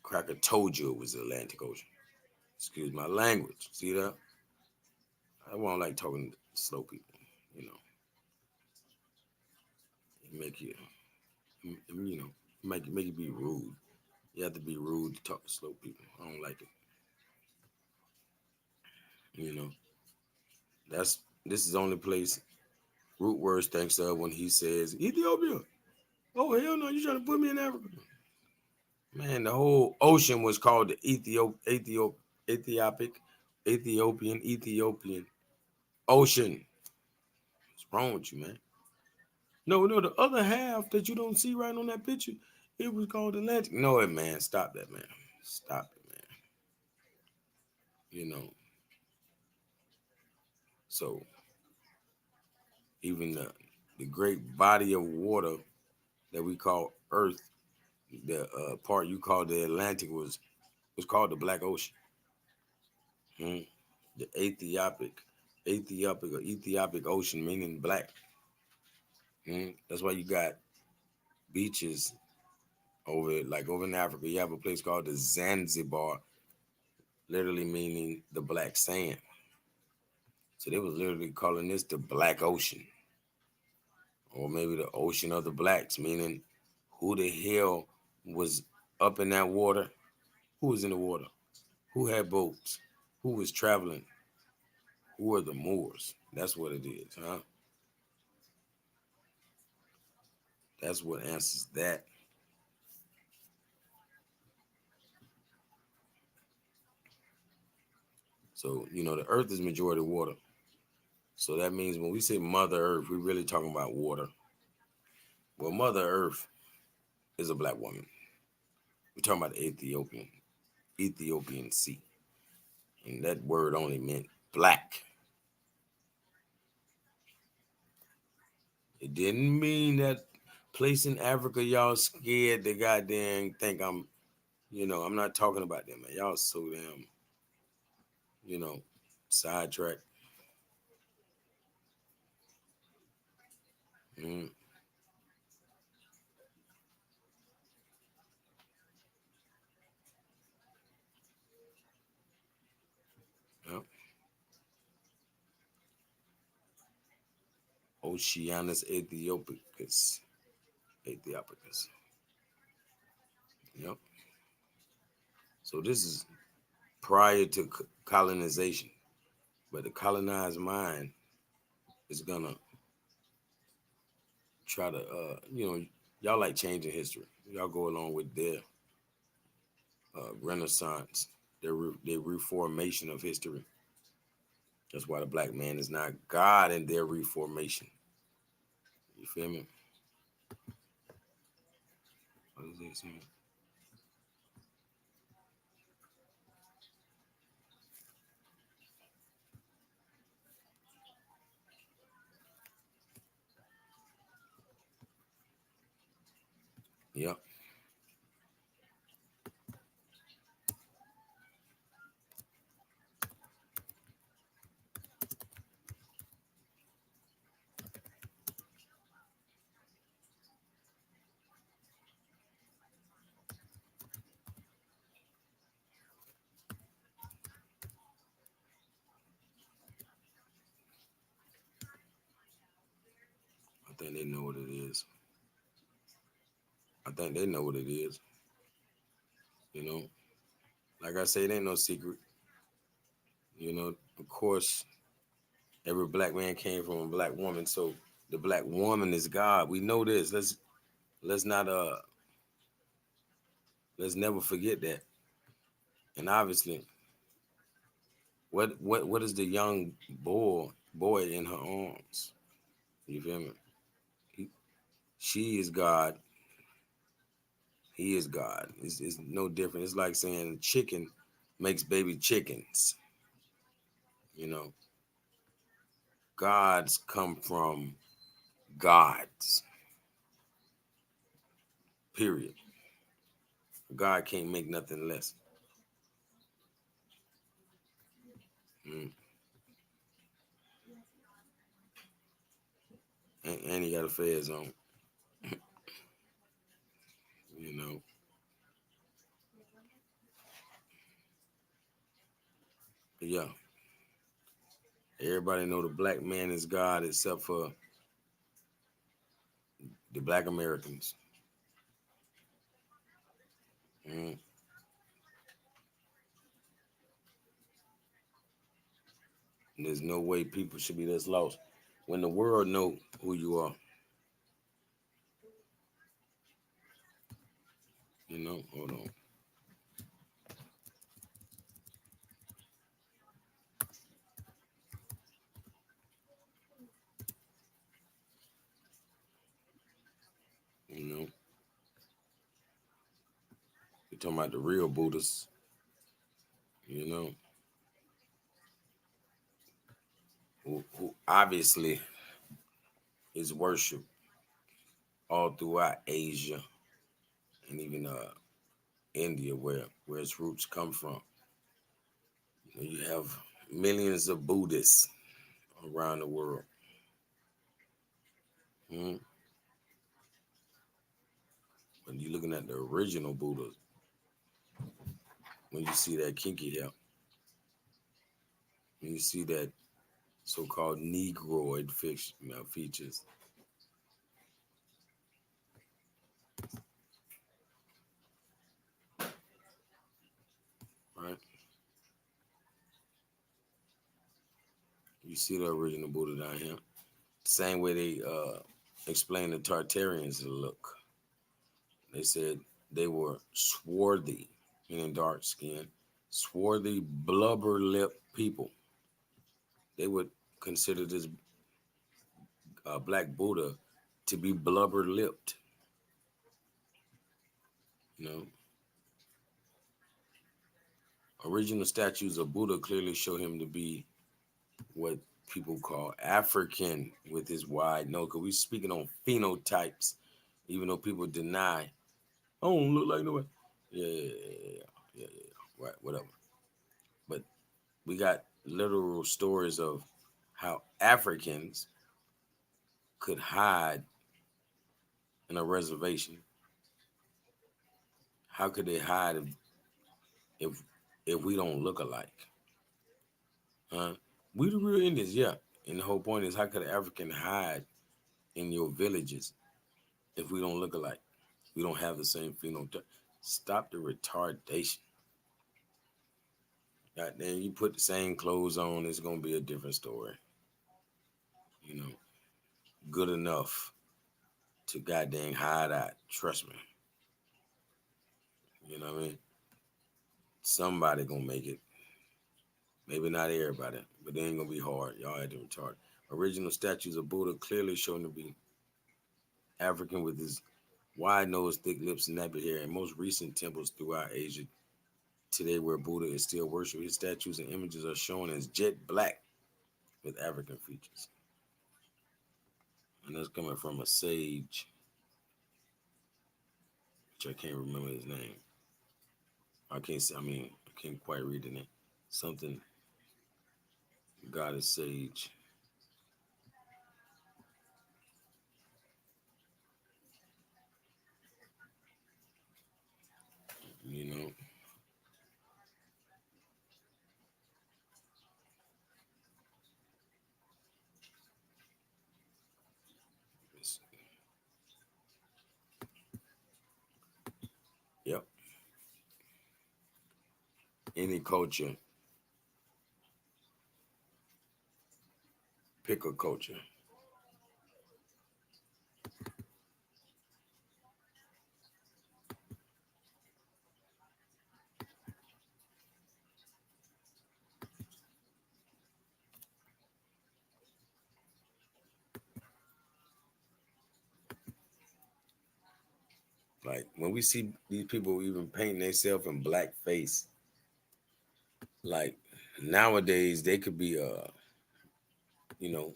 cracker told you it was the Atlantic Ocean. Excuse my language. See that? I won't like talking to slow people. You know, it make you, make you be rude. You have to be rude to talk to slow people. I don't like it. You know, this is the only place Root Words thinks of when he says Ethiopia. Oh hell no, you trying to put me in Africa? Man, the whole ocean was called the Ethiopic, Ethiopian Ocean. What's wrong with you, man? No, no, the other half that you don't see right on that picture, it was called Atlantic. No, it man, stop that, man. Stop it, man. You know, so even the great body of water that we call Earth, the part you call the Atlantic was called the Black Ocean. Hmm? The Ethiopic Ocean, meaning black. Hmm? That's why you got beaches over in Africa. You have a place called the Zanzibar, literally meaning the black sand. So they was literally calling this the Black Ocean, or maybe the Ocean of the Blacks, meaning who the hell was up in that water? Who was in the water? Who had boats? Who was traveling? Who are the Moors? That's what it is, huh? That's what answers that. So, the earth is majority water. So that means when we say Mother Earth, we're really talking about water. Well, Mother Earth is a black woman. We're talking about the Ethiopian Sea. And that word only meant black. It didn't mean that place in Africa, y'all scared to goddamn think I'm not talking about them, man. Y'all so damn, you know, sidetracked. Mm, yeah. Oceanus Ethiopicus. Ethiopicus. Yep. So this is prior to colonization. But the colonized mind is gonna try to, y'all like changing history. Y'all go along with their renaissance, their reformation of history. That's why the black man is not God in their reformation. You feel me? What is that saying? Yep. I think they know what it is. I think they know what it is. You know, like I say, it ain't no secret. You know, of course, every black man came from a black woman, so the black woman is God. We know this. Let's not let's never forget that. And obviously, what is the young boy in her arms? You feel me? He, she is God. He is God. It's no different. It's like saying chicken makes baby chickens. You know, gods come from gods. Period. God can't make nothing less. Mm. And he got a fez on. You know. But yeah. Everybody know the black man is God except for the black Americans. Mm. And there's no way people should be this lost. When the world know who you are, you know, hold on. You know, you're talking about the real Buddhists, you know, who obviously is worshipped all throughout Asia and even India, where its roots come from. You have millions of Buddhists around the world. Mm. When you're looking at the original Buddha, when you see that kinky hair, when you see that so-called Negroid features, right? You see the original Buddha down here. Same way they explain the Tartarians look. They said they were swarthy, meaning dark skin, swarthy, blubber lip people. They would consider this black Buddha to be blubber lipped. You know, original statues of Buddha clearly show him to be what people call African with his wide nose. Because we speaking on phenotypes, even though people deny, I don't look like nobody. Yeah. Right, whatever. But we got literal stories of how Africans could hide in a reservation. How could they hide if if we don't look alike? Huh? We the real Indians, yeah. And the whole point is, how could an African hide in your villages if we don't look alike? We don't have the same phenotype. Stop the retardation. Goddamn, you put the same clothes on, it's gonna be a different story. You know, good enough to goddamn hide out. Trust me. You know what I mean? Somebody gonna make it. Maybe not everybody, but they ain't gonna be hard. Y'all had to retard. Original statues of Buddha clearly shown to be African with his Wide nose, thick lips, and nappy hair. In most recent temples throughout Asia today, where Buddha is still worshipped, his statues and images are shown as jet black with African features. And that's coming from a sage, which I can't remember his name. I can't say, I mean, I can't quite read the name. Something, goddess sage, you know. Yep. Any culture, pick a culture. Like when we see these people even painting themselves in blackface, like nowadays they could be you know,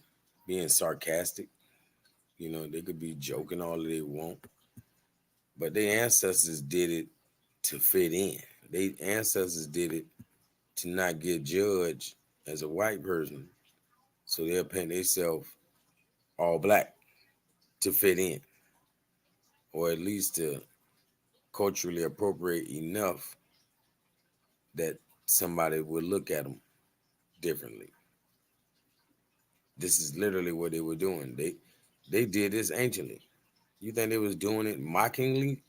being sarcastic, they could be joking all they want, but their ancestors did it to fit in. Their ancestors did it to not get judged as a white person. So they'll paint themselves all black to fit in, or at least to culturally appropriate enough that somebody would look at them differently. This is literally what they were doing. They did this anciently. You think they was doing it mockingly?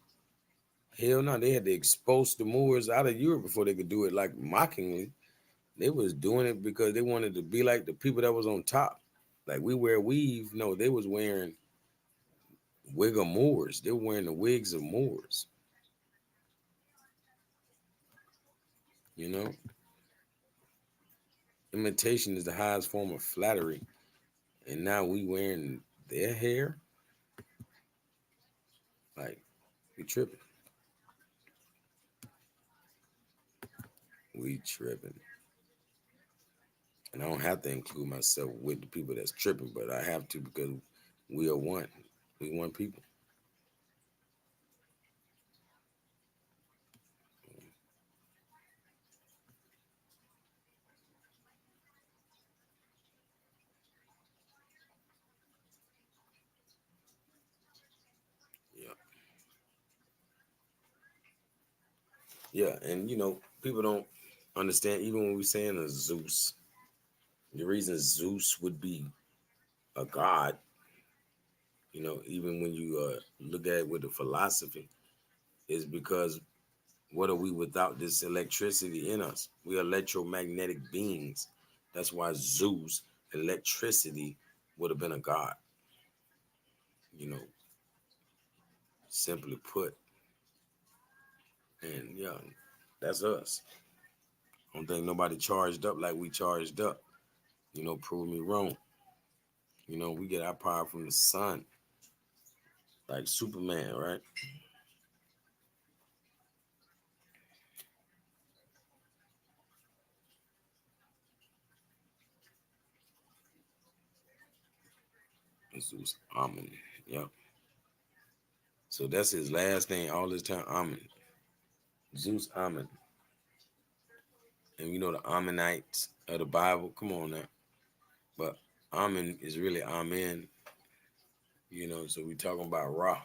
Hell no, they had to expose the Moors out of Europe before they could do it like mockingly. They was doing it because they wanted to be like the people that was on top. Like we wear weave. No, they was wearing wig of Moors. They were wearing the wigs of Moors. You know, imitation is the highest form of flattery, and now we wearing their hair. Like we tripping. We tripping. And I don't have to include myself with the people that's tripping, but I have to because we are one. We one people. Yeah. Yeah. And people don't understand even when we're saying a Zeus, the reason Zeus would be a god, even when you look at it with the philosophy, is because what are we without this electricity in us? We are electromagnetic beings. That's why Zeus, electricity, would have been a god, you know, simply put. And yeah, that's us. I don't think nobody charged up like we charged up. Prove me wrong. We get our power from the sun, like Superman, right? Zeus Amen. Yep. So that's his last name all this time, Amen. Zeus Amen. And the Ammonites of the Bible. Come on now. But Amen is really Amen. So we talking about Ra.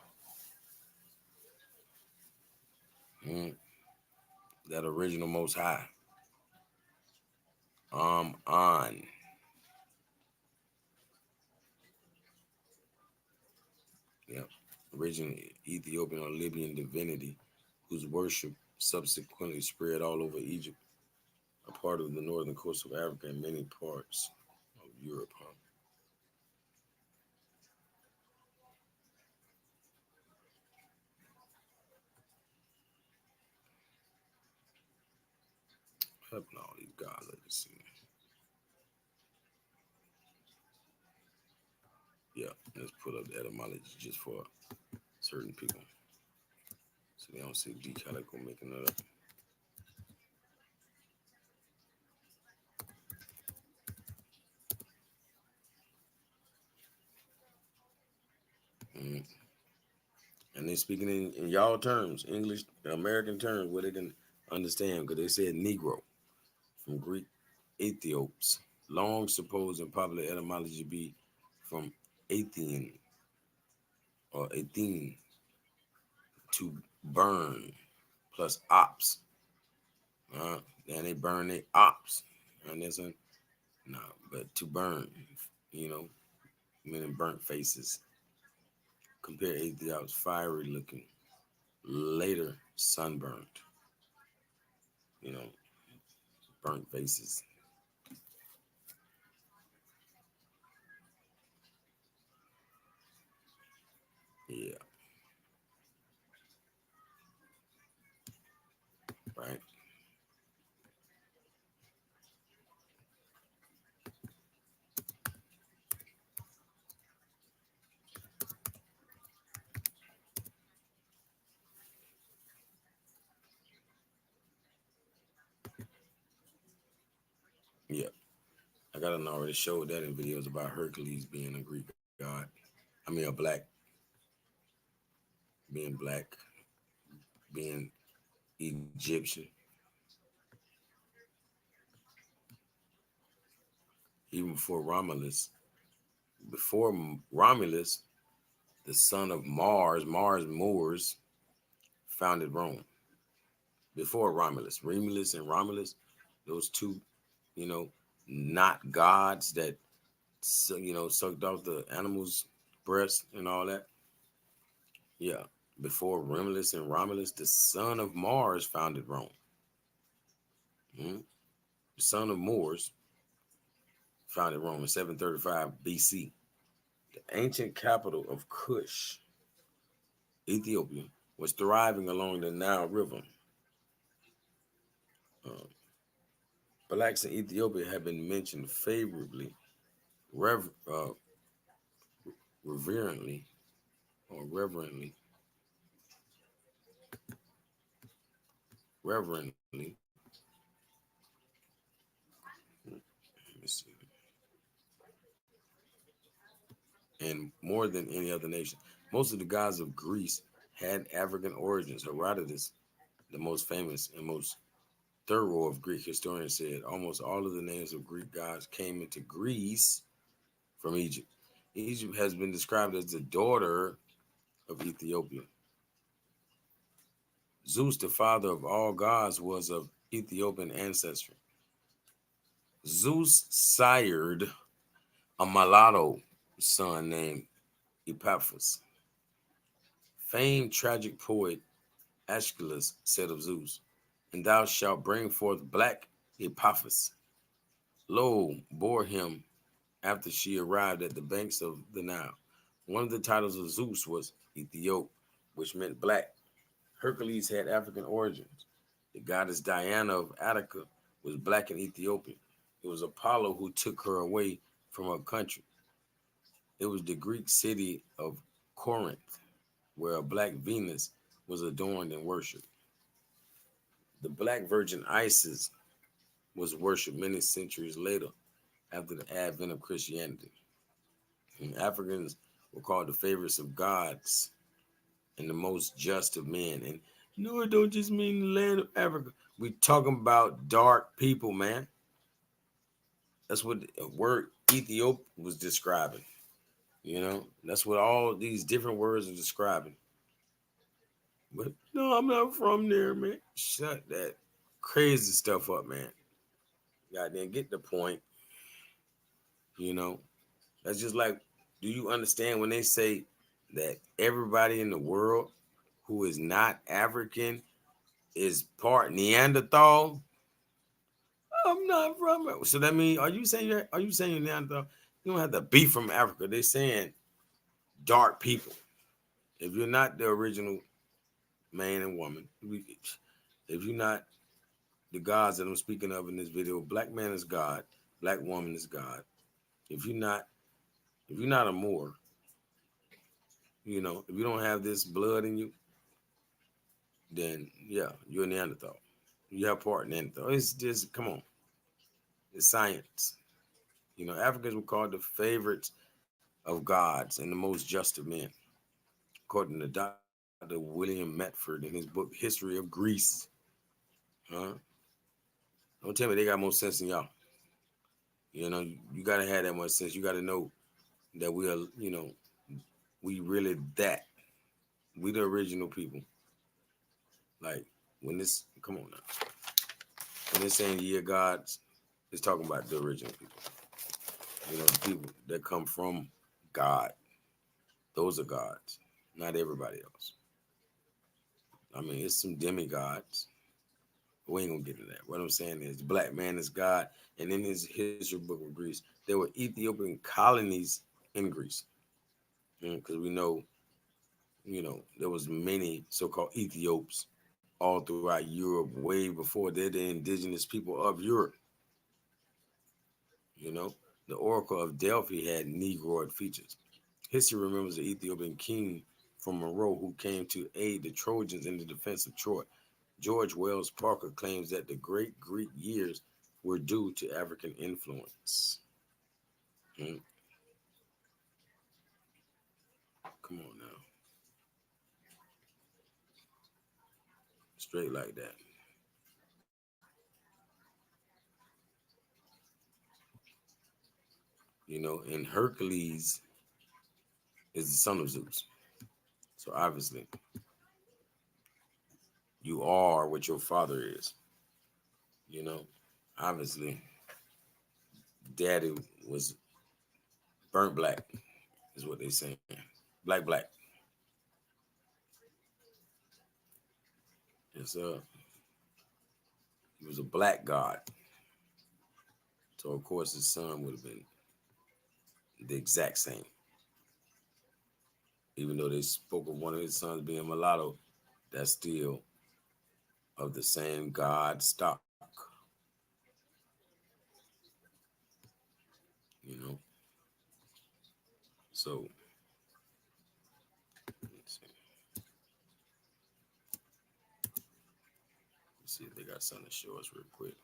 Mm, that original most high. On. Yep. Original Ethiopian or Libyan divinity whose worship subsequently spread all over Egypt, a part of the northern coast of Africa, and many parts of Europe. Huh? What happened to all these gods? Let's see. Yeah, let's put up the etymology just for certain people. So they don't see D Calico making it up. Mm. And they speaking in y'all terms, English, American terms, where they can understand, because they said Negro from Greek Ethiops. Long supposed and popular etymology be from Athene or Athene to burn plus ops. Then they burn their ops. And there's a no, but to burn, you know, meaning burnt faces. Compare Ethiops fiery looking, later sunburnt, you know, burnt faces. Yeah, right. Yeah. I got an already showed that in videos about Hercules being a Greek god. I mean, a black, being Egyptian. Even before Romulus, the son of Mars Moors, founded Rome. Before Romulus and Romulus, those two, you know, not gods that, sucked off the animals' breasts and all that. Yeah. Before Romulus, the son of Mars founded Rome. Mhm. The son of Moors founded Rome in 735 BC. The ancient capital of Kush, Ethiopia, was thriving along the Nile River. Uh, Blacks in Ethiopia have been mentioned favorably, rev- uh, reverently, or reverently. Let me see. And more than any other nation. Most of the gods of Greece had African origins. Herodotus, the most famous and most thorough of Greek historians, said almost all of the names of Greek gods came into Greece from Egypt. Egypt has been described as the daughter of Ethiopia. Zeus, the father of all gods, was of Ethiopian ancestry. Zeus sired a mulatto son named Epaphras. Famed tragic poet Aeschylus said of Zeus, "And thou shalt bring forth black Epaphras." Lo, bore him after she arrived at the banks of the Nile. One of the titles of Zeus was Ethiop, which meant black. Hercules had African origins. The goddess Diana of Attica was black and Ethiopian. It was Apollo who took her away from her country. It was the Greek city of Corinth where a black Venus was adorned and worshipped. The black virgin Isis was worshipped many centuries later after the advent of Christianity. And Africans were called the favorites of gods and the most just of men. And no, it don't just mean the land of Africa. We talking about dark people, man. That's what the word Ethiop was describing. That's what all these different words are describing. But no, I'm not from there, man. Shut that crazy stuff up, man. Goddamn, get the point. You know, that's just like, do you understand when they say that everybody in the world who is not African is part Neanderthal? I'm not from it. So that means, are you saying you're Neanderthal? You don't have to be from Africa. They're saying dark people. If you're not the original man and woman, if you're not the gods that I'm speaking of in this video, black man is God, black woman is God. If you're not a Moor, If you don't have this blood in you, then yeah, you're a Neanderthal. You have part Neanderthal. It's just come on, it's science. Africans were called the favorites of gods and the most just of men, according to Dr. William Metford in his book History of Greece. Huh? Don't tell me they got more sense than y'all. You gotta have that much sense. You gotta know that we are, we really that. We the original people. Like when this, come on now. When they're saying year gods, it's talking about the original people. The people that come from God. Those are gods, not everybody else. I mean, it's some demigods. We ain't gonna get into that. What I'm saying is, the black man is God, and in his history book of Greece, there were Ethiopian colonies in Greece, because we know, there was many so-called Ethiops all throughout Europe way before they're the indigenous people of Europe. You know, the Oracle of Delphi had Negroid features. History remembers the Ethiopian king from Meroe who came to aid the Trojans in the defense of Troy. George Wells Parker claims that the great Greek years were due to African influence. Hmm, come on now. Straight like that. And Hercules is the son of Zeus. So obviously, you are what your father is. You know, obviously, daddy was burnt black, is what they saying. Black, black. Yes, he was a black god. So of course his son would have been the exact same. Even though they spoke of one of his sons being mulatto, that's still of the same god stock. You know. So let's see. Let's see if they got something to show us real quick.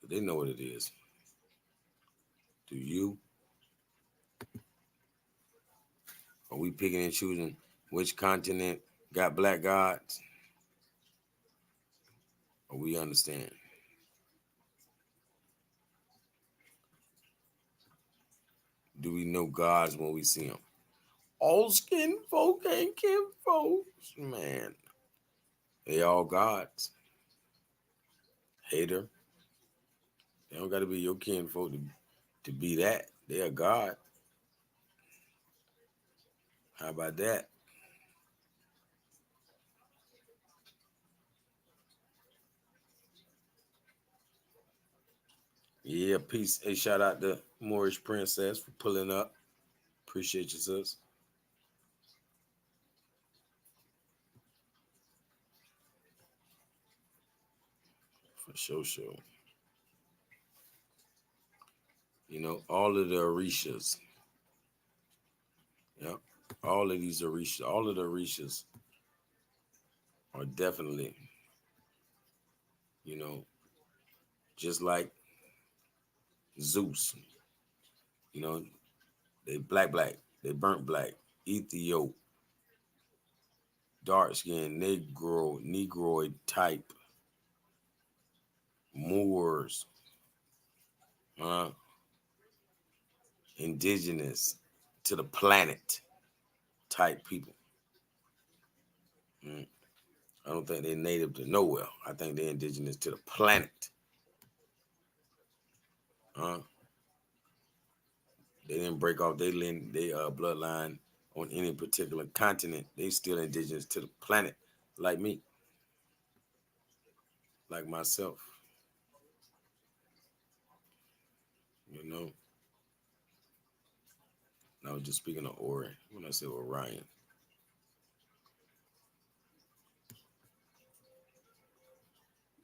They know what it is. Do you? Are we picking and choosing which continent got black gods? Or we understand? Do we know gods when we see them? All skin folk ain't kin folks. Man, they all gods. Hater. They don't got to be your kin folk to be that. They are God. How about that? Yeah, peace. Hey, shout out to Moorish Princess for pulling up. Appreciate you, sis. For sure, sure. All of the Orishas. Yeah. All of these Orishas, all of the Orishas are definitely, you know, just like Zeus. You know, they black, black. They burnt black. Ethiop, dark skin, Negroid type, Moors, uh, indigenous to the planet type people. Mm. I don't think they're native to nowhere. I think they're indigenous to the planet. Uh, they didn't break off their bloodline on any particular continent. They still indigenous to the planet, like me, like myself. You know, I was just speaking of Ori when I said Orion.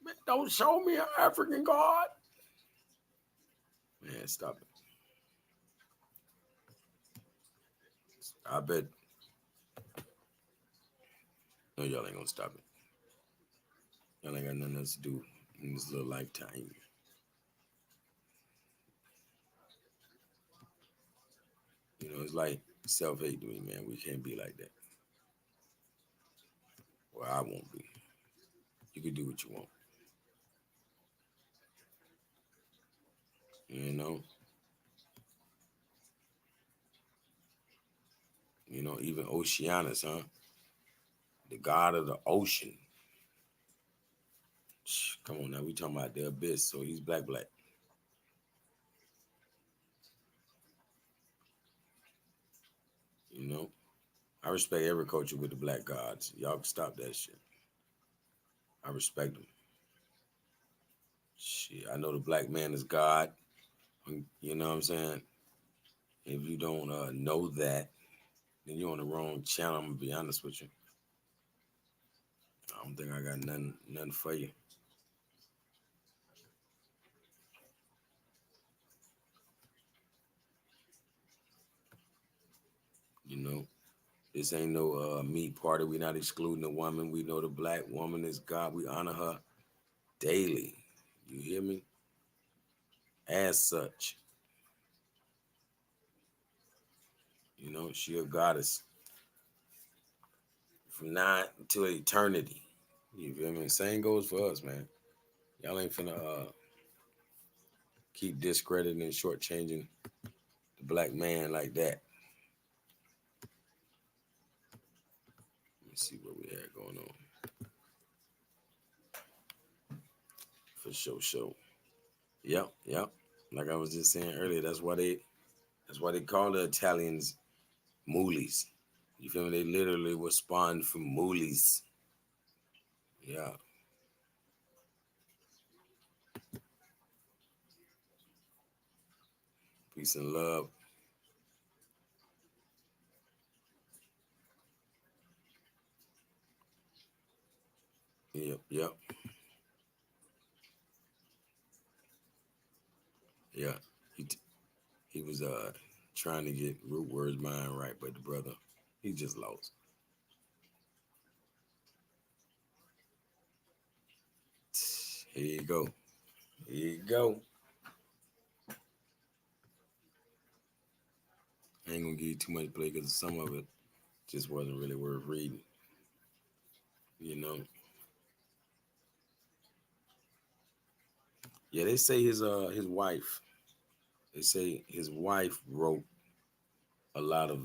Man, don't show me an African god. Man, stop it. I bet No, y'all ain't gonna stop it. Y'all ain't got nothing else to do in this little lifetime. You know, it's like self hate to me, man. We can't be like that. Well, I won't be. You can do what you want. You know, even Oceanus, huh? The god of the ocean. Come on now, we talking about the abyss, so he's black, black. You know, I respect every culture with the black gods. Y'all can stop that shit. I respect them. Shit, I know the black man is God. You know what I'm saying? If you don't know that, then you're on the wrong channel. I'm gonna be honest with you. I don't think I got nothing for you. You know, this ain't no meat party. We not excluding the woman. We know the black woman is God. We honor her daily. You hear me? As such, she a goddess from now to eternity. You feel me? Same goes for us, man. Y'all ain't finna keep discrediting and shortchanging the black man like that. Let me see what we had going on. For sure, sure. Yep, yep. Like I was just saying earlier, that's why they call the Italians moolies. You feel me? They literally were spawned from moolies. Yeah. Peace and love. Yep, yep. Yeah. He he was trying to get root words mind right, but the brother, he just lost. Here you go. Here you go. I ain't gonna give you too much play because some of it just wasn't really worth reading. You know. Yeah, they say his wife. They say his wife wrote a lot of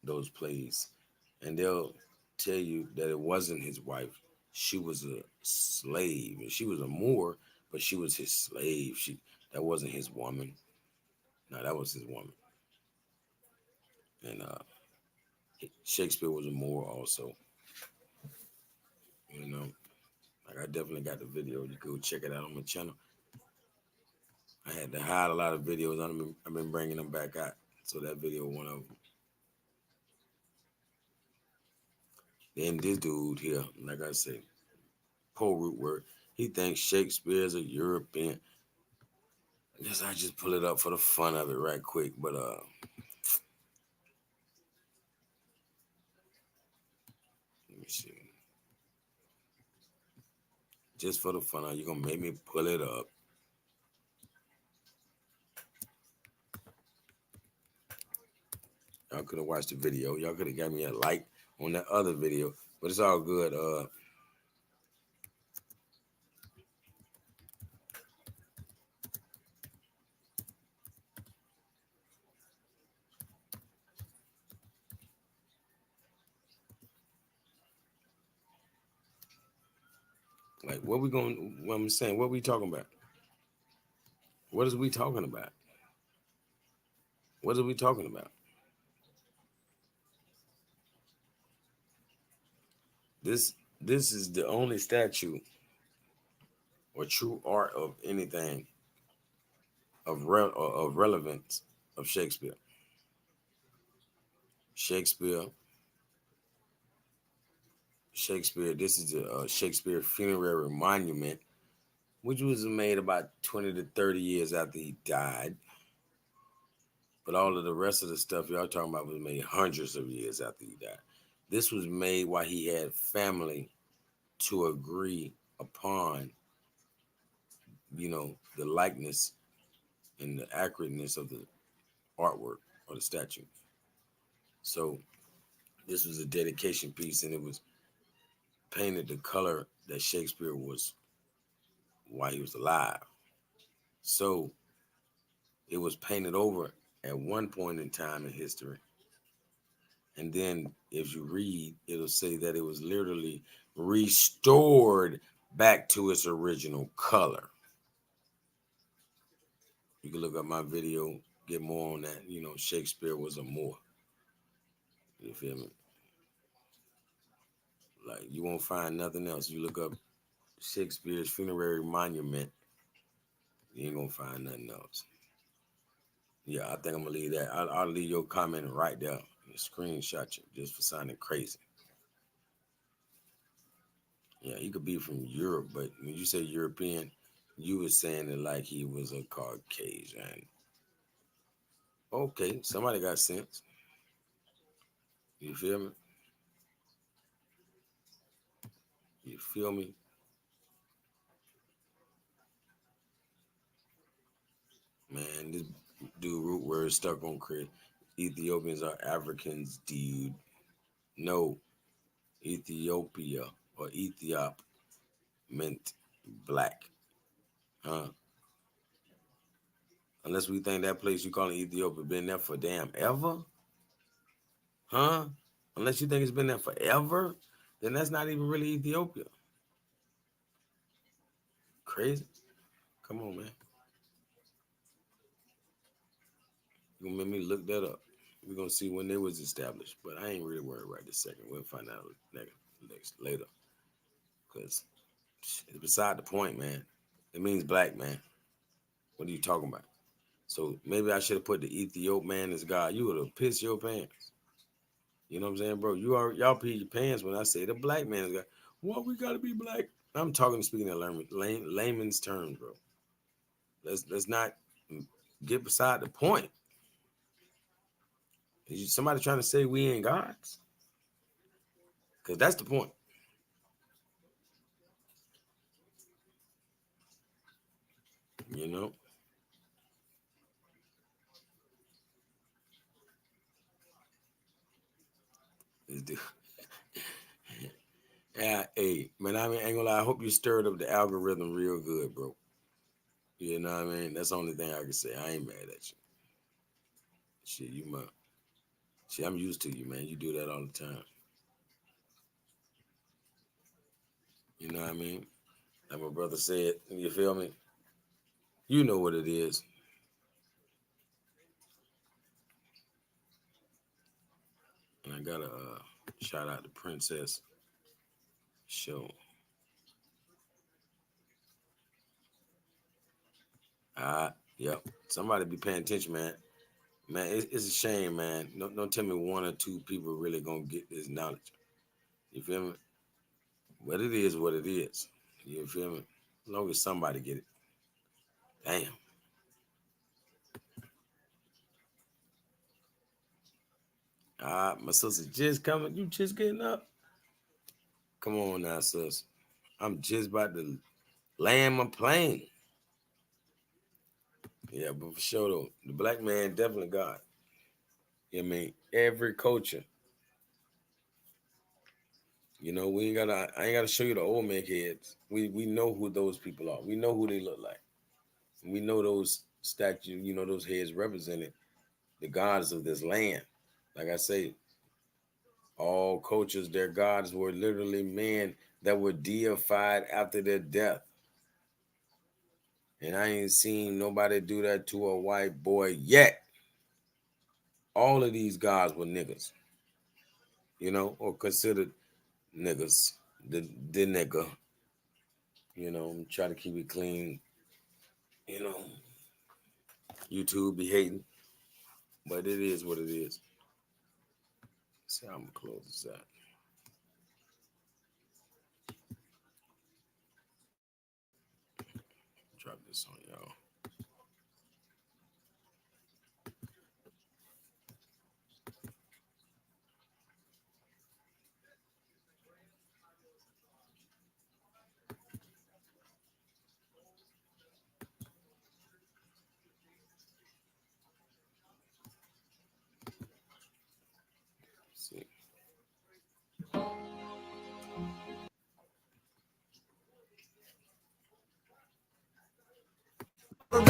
those plays, and they'll tell you that it wasn't his wife. She was a slave, and she was a Moor, but she was his slave. That wasn't his woman. No, that was his woman. And Shakespeare was a Moor also. You know, like I definitely got the video. You go check it out on my channel. I had to hide a lot of videos. I've been bringing them back out. So that video, one of them. Then this dude here, like I say, Poe root word. He thinks Shakespeare's a European. I guess I just pull it up for the fun of it right quick. But let me see. Just for the fun of it, you're gonna make me pull it up. Y'all could have watched the video. Y'all could have got me a like on that other video. But it's all good. Like what I'm saying, what we talking about? What is we talking about? What are we talking about? This is the only statue or true art of anything of relevance of Shakespeare. Shakespeare. Shakespeare. This is a Shakespeare funerary monument, which was made about 20 to 30 years after he died. But all of the rest of the stuff y'all talking about was made hundreds of years after he died. This was made while he had family to agree upon, the likeness and the accurateness of the artwork or the statue. So this was a dedication piece, and it was painted the color that Shakespeare was while he was alive. So it was painted over at one point in time in history. And then if you read, it'll say that it was literally restored back to its original color. You can look up my video, get more on that. Shakespeare was a Moor. You feel me? Like, you won't find nothing else. You look up Shakespeare's funerary monument, you ain't gonna find nothing else. Yeah, I think I'm gonna leave that. I'll leave your comment right there. Screenshot you just for sounding crazy. Yeah, he could be from Europe, but when you say European, you were saying it like he was a Caucasian. Okay, somebody got sense. You feel me? You feel me? Man, this dude root word stuck on Chris. Ethiopians are Africans, dude. No, Ethiopia or Ethiop meant black. Huh? Unless we think that place you call Ethiopia been there for damn ever. Huh? Unless you think it's been there forever, then that's not even really Ethiopia. Crazy. Come on, man. You gonna make me look that up. We're gonna see when they was established. But I ain't really worried right this second. We'll find out next later. Because it's beside the point, man. It means black, man. What are you talking about? So maybe I should have put the Ethiop man as God. You would have pissed your pants. You know what I'm saying, bro? Y'all pee your pants when I say the black man is God. Well, we gotta be black. I'm speaking in layman's terms, bro. Let's not get beside the point. Is somebody trying to say we ain't gods? Because that's the point. You know? This dude. Yeah, hey, man, I mean, ain't gonna lie, I hope you stirred up the algorithm real good, bro. You know what I mean? That's the only thing I can say. I ain't mad at you. Shit, you might. Shit, I'm used to you, man. You do that all the time. You know what I mean? Like my brother said, you feel me? You know what it is. And I gotta shout out to Princess Show. Yep. Somebody be paying attention, man. Man, it's a shame, man. Don't tell me one or two people really gonna get this knowledge. You feel me? What it is, what it is. You feel me? As long as somebody get it. Damn. My sister just coming. You just getting up? Come on now, sis. I'm just about to land my plane. Yeah, but for sure though, the black man definitely got. You know what I mean? Every culture. We ain't gotta. I ain't gotta show you the old man heads. We know who those people are. We know who they look like. We know those statues. Those heads represented the gods of this land. Like I say, all cultures, their gods were literally men that were deified after their death. And I ain't seen nobody do that to a white boy yet. All of these gods were niggas, or considered niggas. The nigga, try to keep it clean. You know, YouTube be hating, but it is what it is. See how I'm gonna close this out. Drop this on y'all.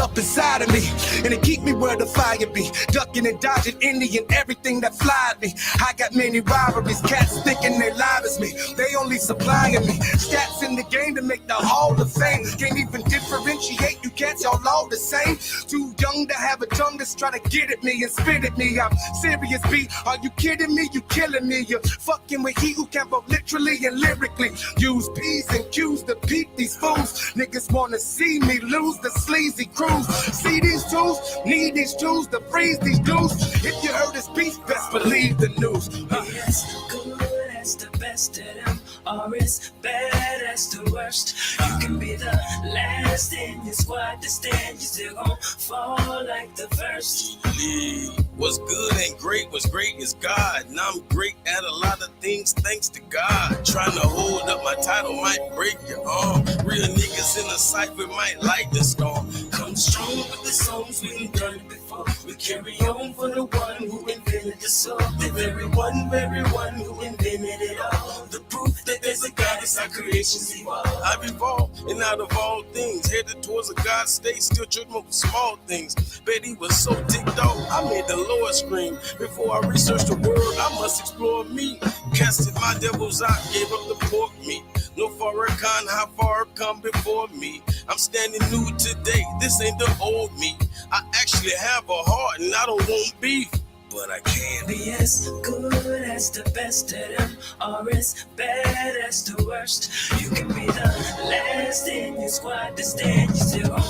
up inside of me, and it keep me where the fire be. Ducking and dodging any and everything that flies me. I got many rivalries, cats thinking they live as me. They only supplying me stats in the game to make the Hall of Fame. Can't even differentiate, you cats all the same. Too young to have a tongue that's trying to get at me and spit at me. I'm serious, B. Are you kidding me? You killing me. You're fucking with he who can both literally and lyrically use P's and Q's to beat these fools. Niggas wanna see me lose the sleazy crews. See these tools? Need these tools to freeze these dudes. If you heard this beef, best believe the news. Yes, good as the best of them, or as bad as the worst. You can be the last in your squad to stand, you still gon' fall like the first. Yeah. What's good ain't great, what's great is God. And I'm great at a lot of things thanks to God. Trying to hold up my title might break your arm. Real niggas in a cipher might light the storm. Come strong with the songs we ain't done it before. We carry on for the one who invented the soul. The very one who invented it all. The proof that there's a God is our creations evolve. I've evolved, and out of all things, headed towards a God state, still tripping with small things. Bet he was so ticked off, I made the Lord scream. Before I researched the word, I must explore me. Casted my devils out, gave up the pork meat. No Farrakhan, how far come before me. I'm standing new today, this ain't the old me. I actually have a heart and I don't want beef, but I can Be as good as the best of them, or as bad as the worst. You can be the last in your squad to stand, you still gon'